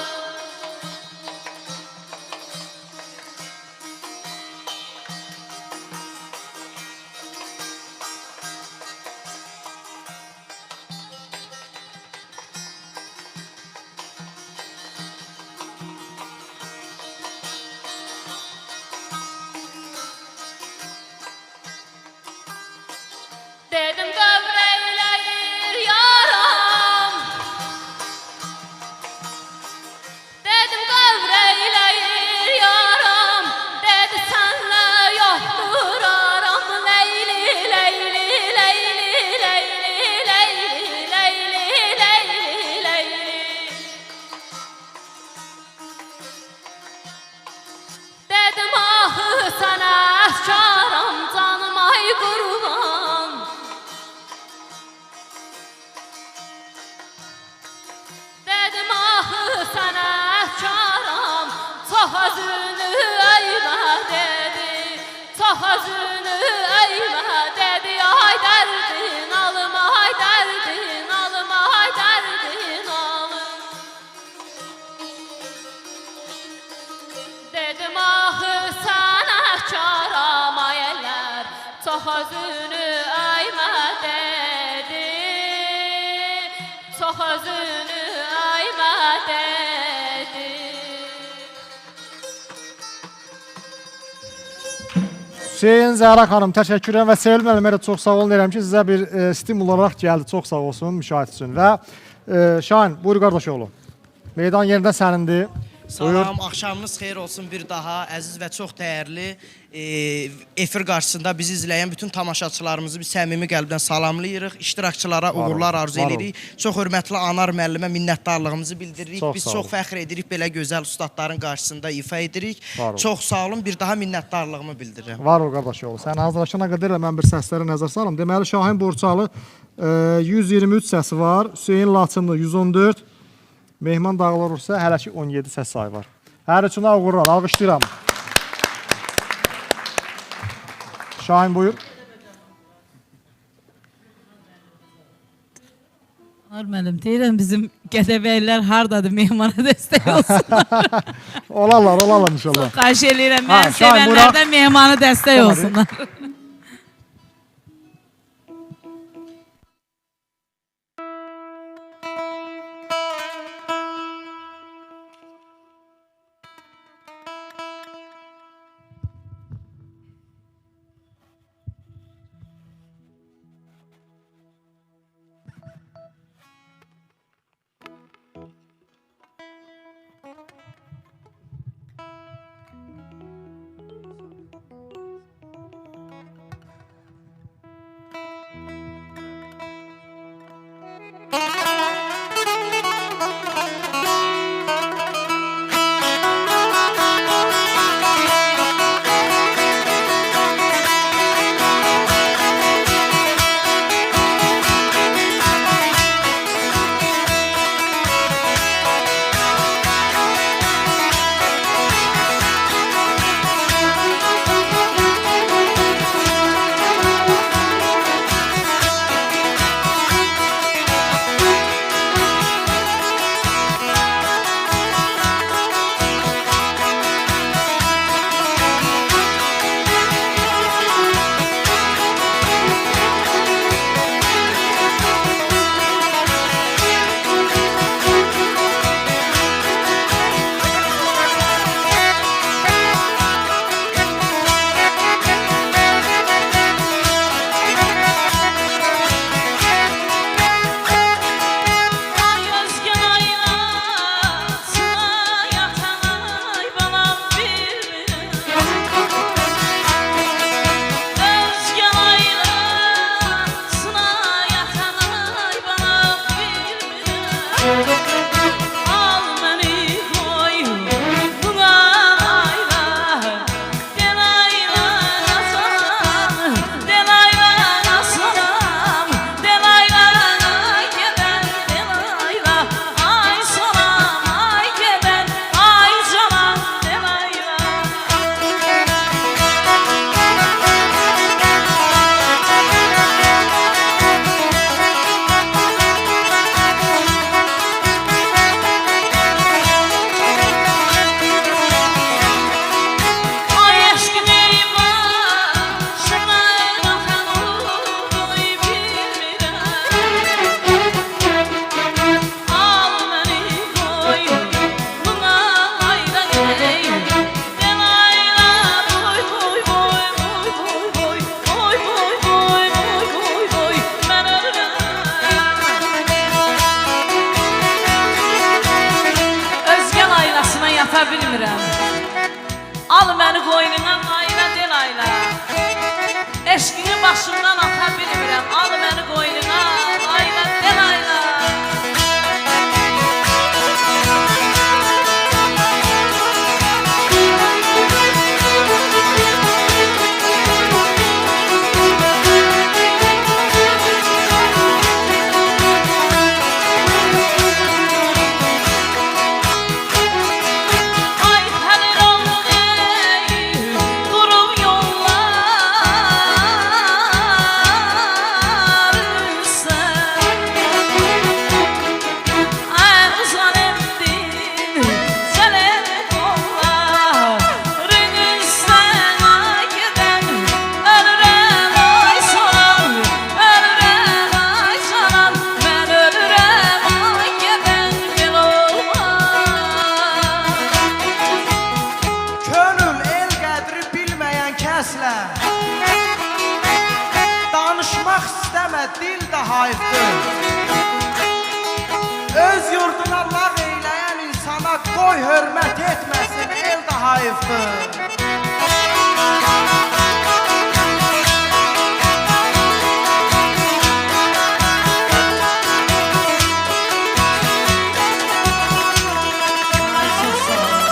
özünü ayma dedi. Çox özünü ayma dedi. Hüseyin Zəhra xanım, təşəkkür edirəm və Sevil müəllimə də çox sağ olun deyirəm ki, sizə bir stimul olaraq gəldi. Çox sağ olsun müşahidə üçün. Və Şahin, buyur qardaşoğlu. Meydan yerindən sənindir. Salam, axşamınız xeyir olsun bir daha. Əziz və çox dəyərli efir qarşısında bizi izləyən bütün tamaşaçılarımızı bir səmimi qəlbdən salamlayırıq. İştirakçılara uğurlar arzu edirik. Çox hörmətli Anar müəllimə minnətdarlığımızı bildiririk. Biz çox fəxr edirik belə gözəl ustadların qarşısında ifa edirik. Çox sağ olun, bir daha minnətdarlığımı bildirirəm. Var ol qardaşoğlu. Sən hazırlaşana qədər mən bir səslərə nəzər salım. Deməli, Şahin Borçalı 123 səsi var. Hüseyin Laçınlı 114. Mehman Dağlar olursa hələ ki 17 səs sayı var. Hər üçünə uğurlar, alqışlayıram. Şahin buyur. Anar müəllim, deyirəm bizim Gədəbəylər hardadır, mehmana dəstək olsunlar. Olarlar inşallah. Çox xahiş edirəm, mən sevənlərdən mehmana dəstək olsunlar. dil də hayıfdır. Öz yurduna lağ eyləyən insana qoy hörmət etməsin, el də hayıfdır.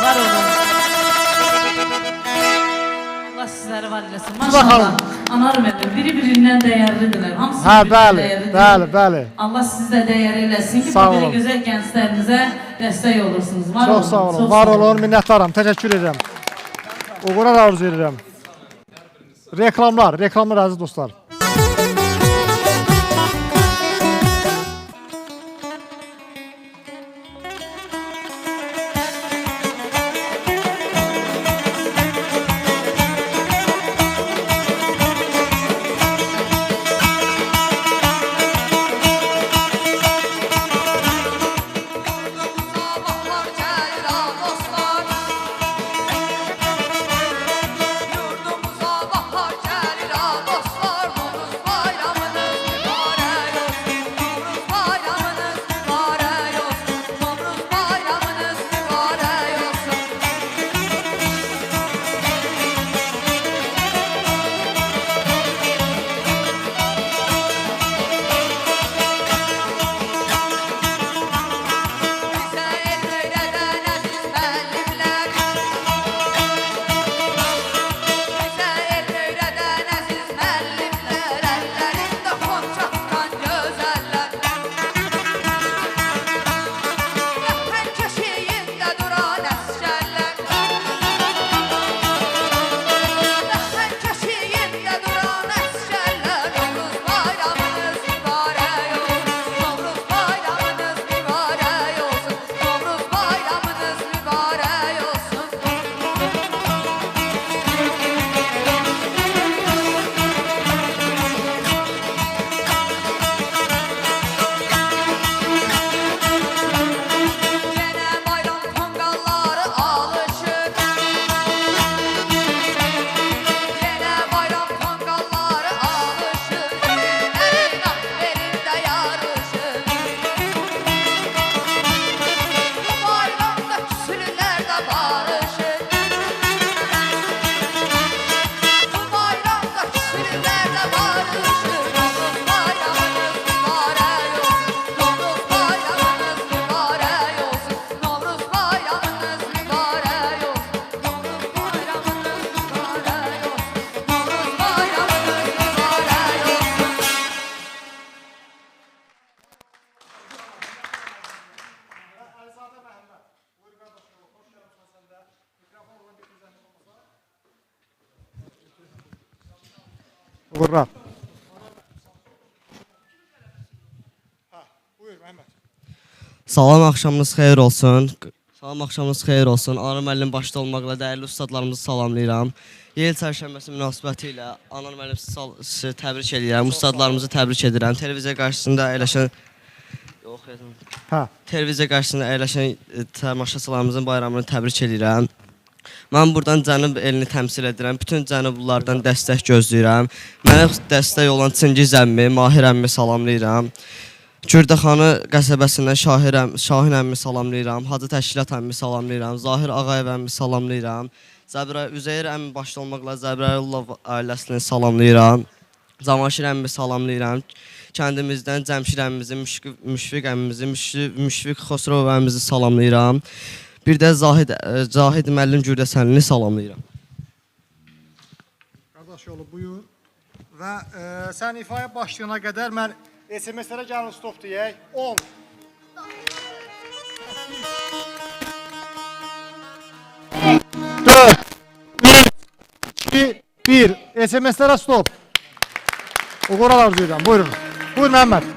Var olun. Allah sizləri var eləsin. Bakalım. Maşallah. Anar müəllim, biri-birindən dəyərlidirlər. Hamısı Hə, biri-birindən bəli, dəyərlidir. bəli, bəli. Allah sizi də dəyər eləsin ki, Sağ bu belə olun. gözəl gənclərinizə dəstək olursunuz. Var olun. Çox sağ olun, çox var sağ olun, minnətdaram, təşəkkür edirəm. Uğurlar arzu edirəm. Reklamlar əziz dostlar. Sabahlar gəlir ha dostlar. Yurdumuza bahar gəlir ha dostlar. Novruz bayramınız mübarək olsun. Novruz bayramınız mübarək olsun. Novruz bayramınız mübarək olsun. Bizə el öyrədən əziz müəllimlər. Bizə el öyrədən əziz müəllimlər. Əllərində xonça tutan gözəllər. Vətən keşiyində duran əsgərlər. Vətən keşiyində duran əsgərlər. Novruz bayramınız mübarək olsun. Novruz bayramınız mübarək olsun. Novruz bayramınız mübarək olsun. Yenə bayram tonqalları alışır. Yenə bayram tonqalları alışır. Ellərin ahverində yarışır. Bu bayramda küsülülər də barışır. Bu bayramda küsülülər də barışır. Novruz bayramınız mübarək olsun. Novruz bayramınız mübarək olsun. Novruz bayramınız mübarək olsun. Novruz bayramınız mübarək olsun. Novruz bayramınız mübarək olsun. Uğurlar. Salam, axşamınız xeyir olsun. Salam, axşamınız xeyir olsun. Anar müəllim başda olmaqla dəyərli ustadlarımızı salamlayıram. Yel çərşənbəsi münasibəti ilə Anar müəllim sizi təbrik edirəm. Ustadlarımızı təbrik edirəm. Televiziya qarşısında əyləşən Hə. Televiziya qarşısında əyləşən tamaşaçılarımızın bayramını təbrik edirəm. Mən buradan Cənub elini təmsil edirəm. Bütün Cənublulardan dəstək gözləyirəm. Mənə dəstək olan Çingiz əmmi, Mahir əmmi salamlayıram. Kürdəxanı qəsəbəsindən Şahin əmmi salamlayıram. Hacı Təşkilat əmmi salamlayıram. Zahir Ağayev əmmi salamlayıram. Üzeyir əmmi başda olmaqla Zəbrayullah ailəsini salamlayıram. Cavanşir əmmi salamlayıram. Kəndimizdən Cəmşir əmmimizi, Müşfiq əmmimizi, Müşfiq Xosrov əmmimizi salamlayıram. Bir də Zahid müəllim Gürdəsənlini salamlayıram. Qardaş yolu buyur. Və sən ifaya başlayana qədər mən SMS-lərə gəlin stop deyək. 10. Dört, 3, 2, 1. SMS-lərə stop. Uğurlar arzu edirəm. Buyurun. Buyur Məhəmməd.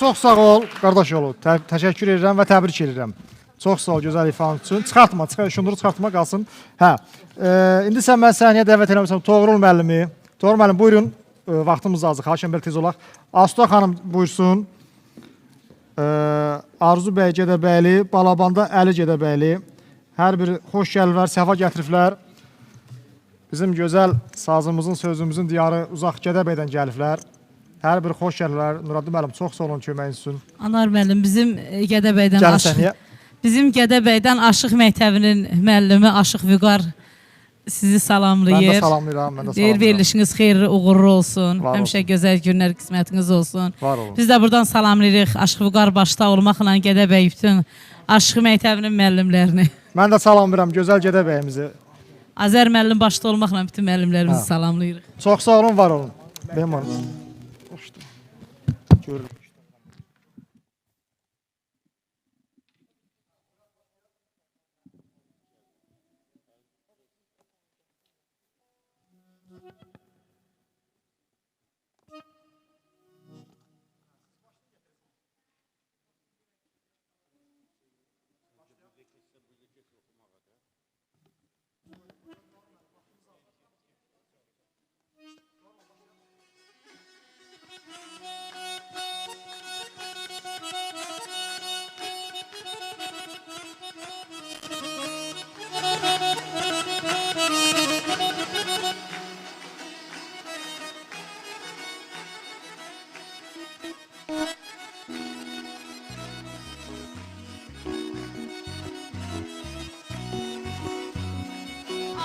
Çox sağ ol, qardaş oğlu. Təşəkkür edirəm və təbrik edirəm. Çox sağ ol gözəl ifanın üçün. Çıxartma, şunduru çıxartma qalsın. Hə. İndi sən mən səhnəyə dəvət eləmişəm Toğrul müəllimi. Toğrul müəllim, buyurun. Vaxtımız azdır. Xahiş belə tez olaq. Aslı xanım buyursun. Arzu bəy Gedəbəyli, Balabanda Əli Gedəbəyli. Hər biri xoş gəlirlər, səfa gətiriblər. Bizim gözəl sazımızın, sözümüzün diyarı uzaq Gedəbəydən gəliblər. Hər biri xoş gəlirlər. Nuraddi müəllim, çox sağ olun köməyiniz üçün. Anar müəllim, bizim Gedəbəydən Gəl səhnəyə. Bizim Gedəbəydən Aşıq Məktəbinin müəllimi Aşıq Vüqar sizi salamlayır. Mən də salamlayıram, mən də Deyir, salamlayıram. verilişiniz xeyirli, uğurlu olsun. Var Həmişə olsun. gözəl günlər, qismətiniz olsun. Var olun. Biz də buradan salamlayırıq Aşıq Vüqar başda olmaqla Gedəbəy bütün Aşıq Məktəbinin müəllimlərini. Mən də salamlayıram gözəl Gedəbəyimizi. Azər müəllim başda olmaqla bütün müəllimlərimizi salamlayırıq. Çox sağ olun, var olun. Benim var. Görürüm.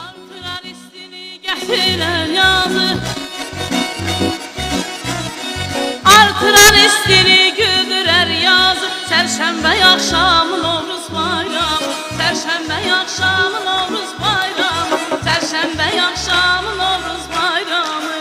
Artıran istini gətirər yazı, artıran istini güdürər yazı. Çərşənbə axşamı Novruz bayramı, çərşənbə axşamı Novruz bayramı, çərşənbə axşamı Novruz bayramı.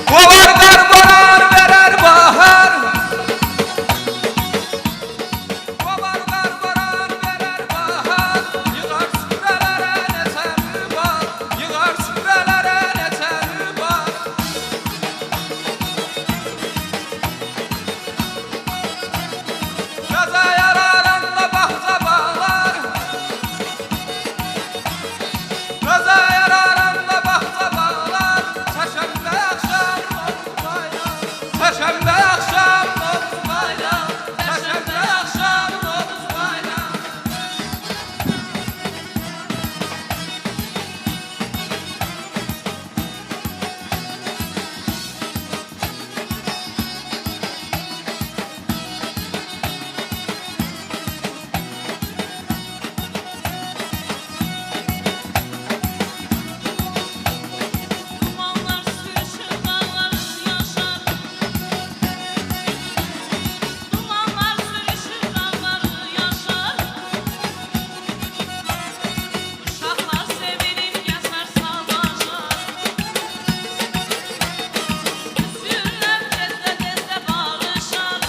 Qovar qar qorar verər bahar. Qovar qar qorar verər bahar. Yığar sürələrə neçə var, yığar sürələrə neçə var. Gözə yararanda bağça bağlar, gözə yararanda bağça bağlar. Çərşənbə axşam Novruz bayram, çərşənbə axşam Novruz bayram, çərşənbə axşam Novruz bayram. Dumanlar sürüşür, dağları yaşar. Dumanlar sürüşür, dağları yaşar. Uşaqlar sevinib gəzər savaşar. Küsürlər tezdə barışar.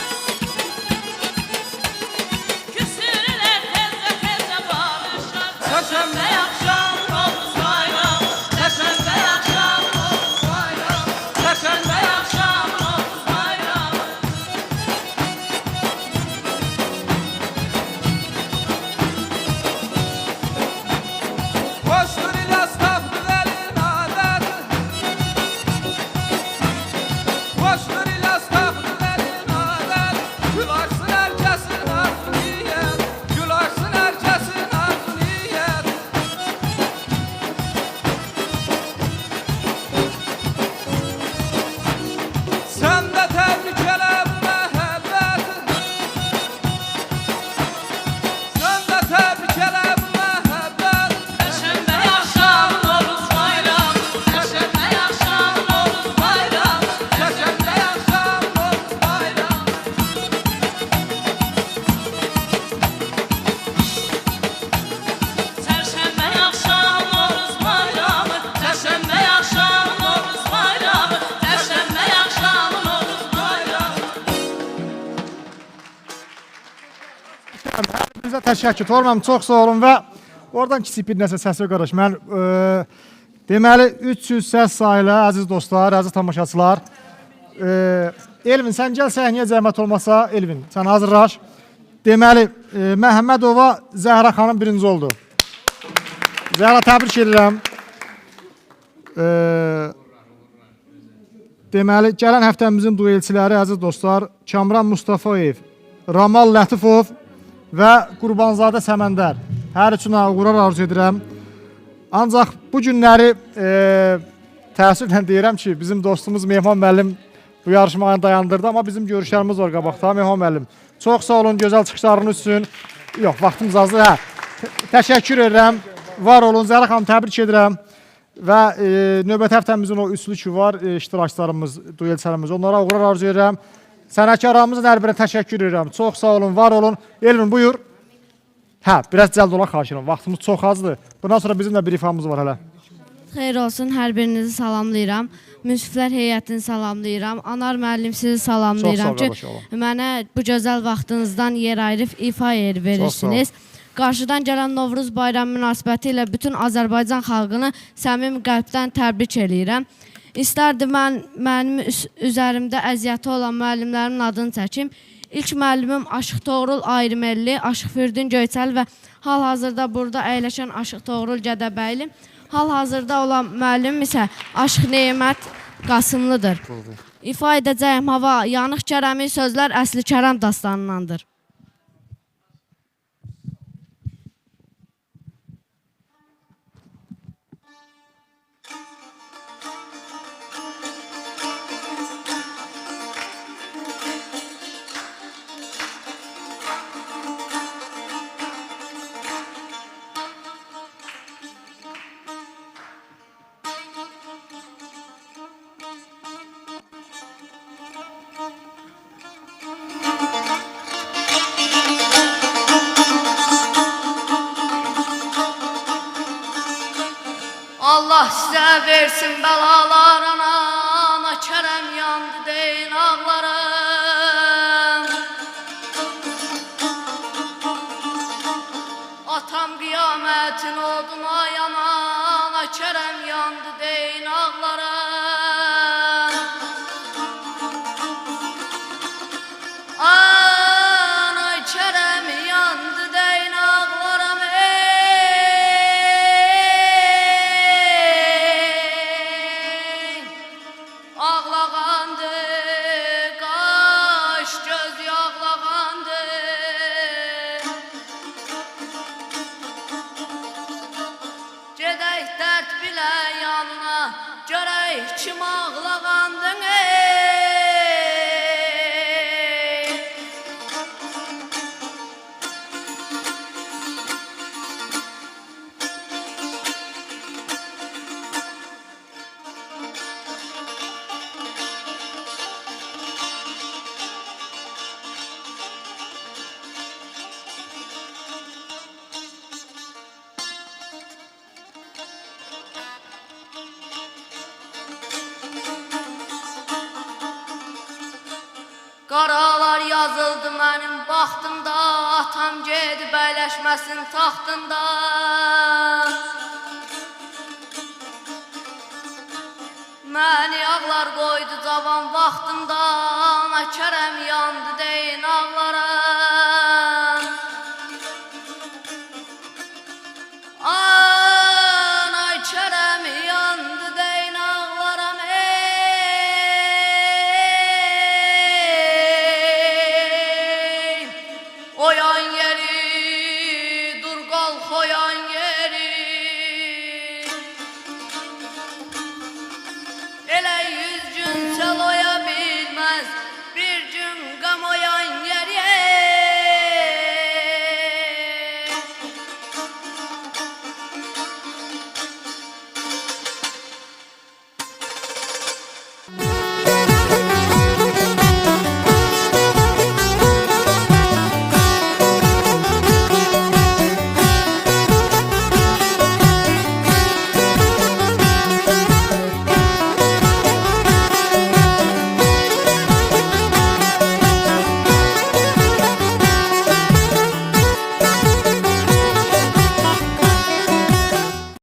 Küsürlər tezdə barışar. Çərşənbə axşam Novruz bayram, çərşənbə axşam Novruz bayram, çərşənbə axşam Novruz bayramı. Hoşdur İlyas tapdıq elin adət. Hoşdur İlyas tapdıq elin adət. Gül açsın hər kəsin arzu niyyət, gül açsın hər kəsin arzu niyyət. sizə təşəkkür. Tormam çox sağ olun və oradan kiçik bir nəsə səs ver qardaş. Mən deməli 300 səs sayılı əziz dostlar, əziz tamaşaçılar. Elvin sən gəl səhnəyə zəhmət olmasa, Elvin sən hazırlaş. Deməli Məhəmmədova Zəhra xanım birinci oldu. Zəhra təbrik edirəm. Deməli gələn həftəmizin duelçiləri əziz dostlar Kamran Mustafayev, Ramal Lətifov və Qurbanzadə Səməndər. Hər üçün uğurlar arzu edirəm. Ancaq bu günləri təəssüflə deyirəm ki, bizim dostumuz Mehman müəllim bu yarışmanı dayandırdı, amma bizim görüşlərimiz var qabaqda. Mehman müəllim, çox sağ olun gözəl çıxışlarınız üçün. Yox, vaxtımız azdır. Təşəkkür edirəm. Var olun. Zəhra xanım təbrik edirəm. Və növbəti həftəmizin o üçlü ki var, iştirakçılarımız, duelçilərimiz, onlara uğurlar arzu edirəm. Sənətkarlarımızın hər birinə təşəkkür edirəm. Çox sağ olun, var olun. Elvin buyur. Hə, biraz cəld olaq xahiş edirəm. Vaxtımız çox azdır. Bundan sonra bizim də bir ifamız var hələ. Xeyir olsun, hər birinizi salamlayıram. Münsiflər heyətini salamlayıram. Anar müəllim sizi salamlayıram ki, mənə bu gözəl vaxtınızdan yer ayırıb ifa yer verirsiniz. Qarşıdan gələn Novruz bayramı münasibəti ilə bütün Azərbaycan xalqını səmimi qəlbdən təbrik eləyirəm. İstərdim mənim üzərimdə əziyyəti olan müəllimlərimin adını çəkim. İlk müəllimim Aşıq Toğrul Ayrımelli, Aşıq Firdin Göyçəli və hal-hazırda burada əyləşən Aşıq Toğrul Gədəbəyli. Hal-hazırda olan müəllimim isə Aşıq Neymət Qasımlıdır. İfa edəcəyim hava Yanıq Kərəmi sözlər Əsli Kərəm dastanındandır. Allah sizə versin bəlalar ana Kərəm yandı deyin ağlarım. Atam qiyamətin oduna yana Kərəm yandı deyin ağlarım. Ana Kərəm yandı deyin ağlarım. Ağlağandı, qaş göz yağlağandı. Gedək dərd bilə yanına, görək kim ağlağandın ey. Qaralar yazıldı mənim baxtımda, atam gedib əyləşməsin taxtında. Məni ağlar qoydu cavan vaxtımda, ana Kərəm yandı deyin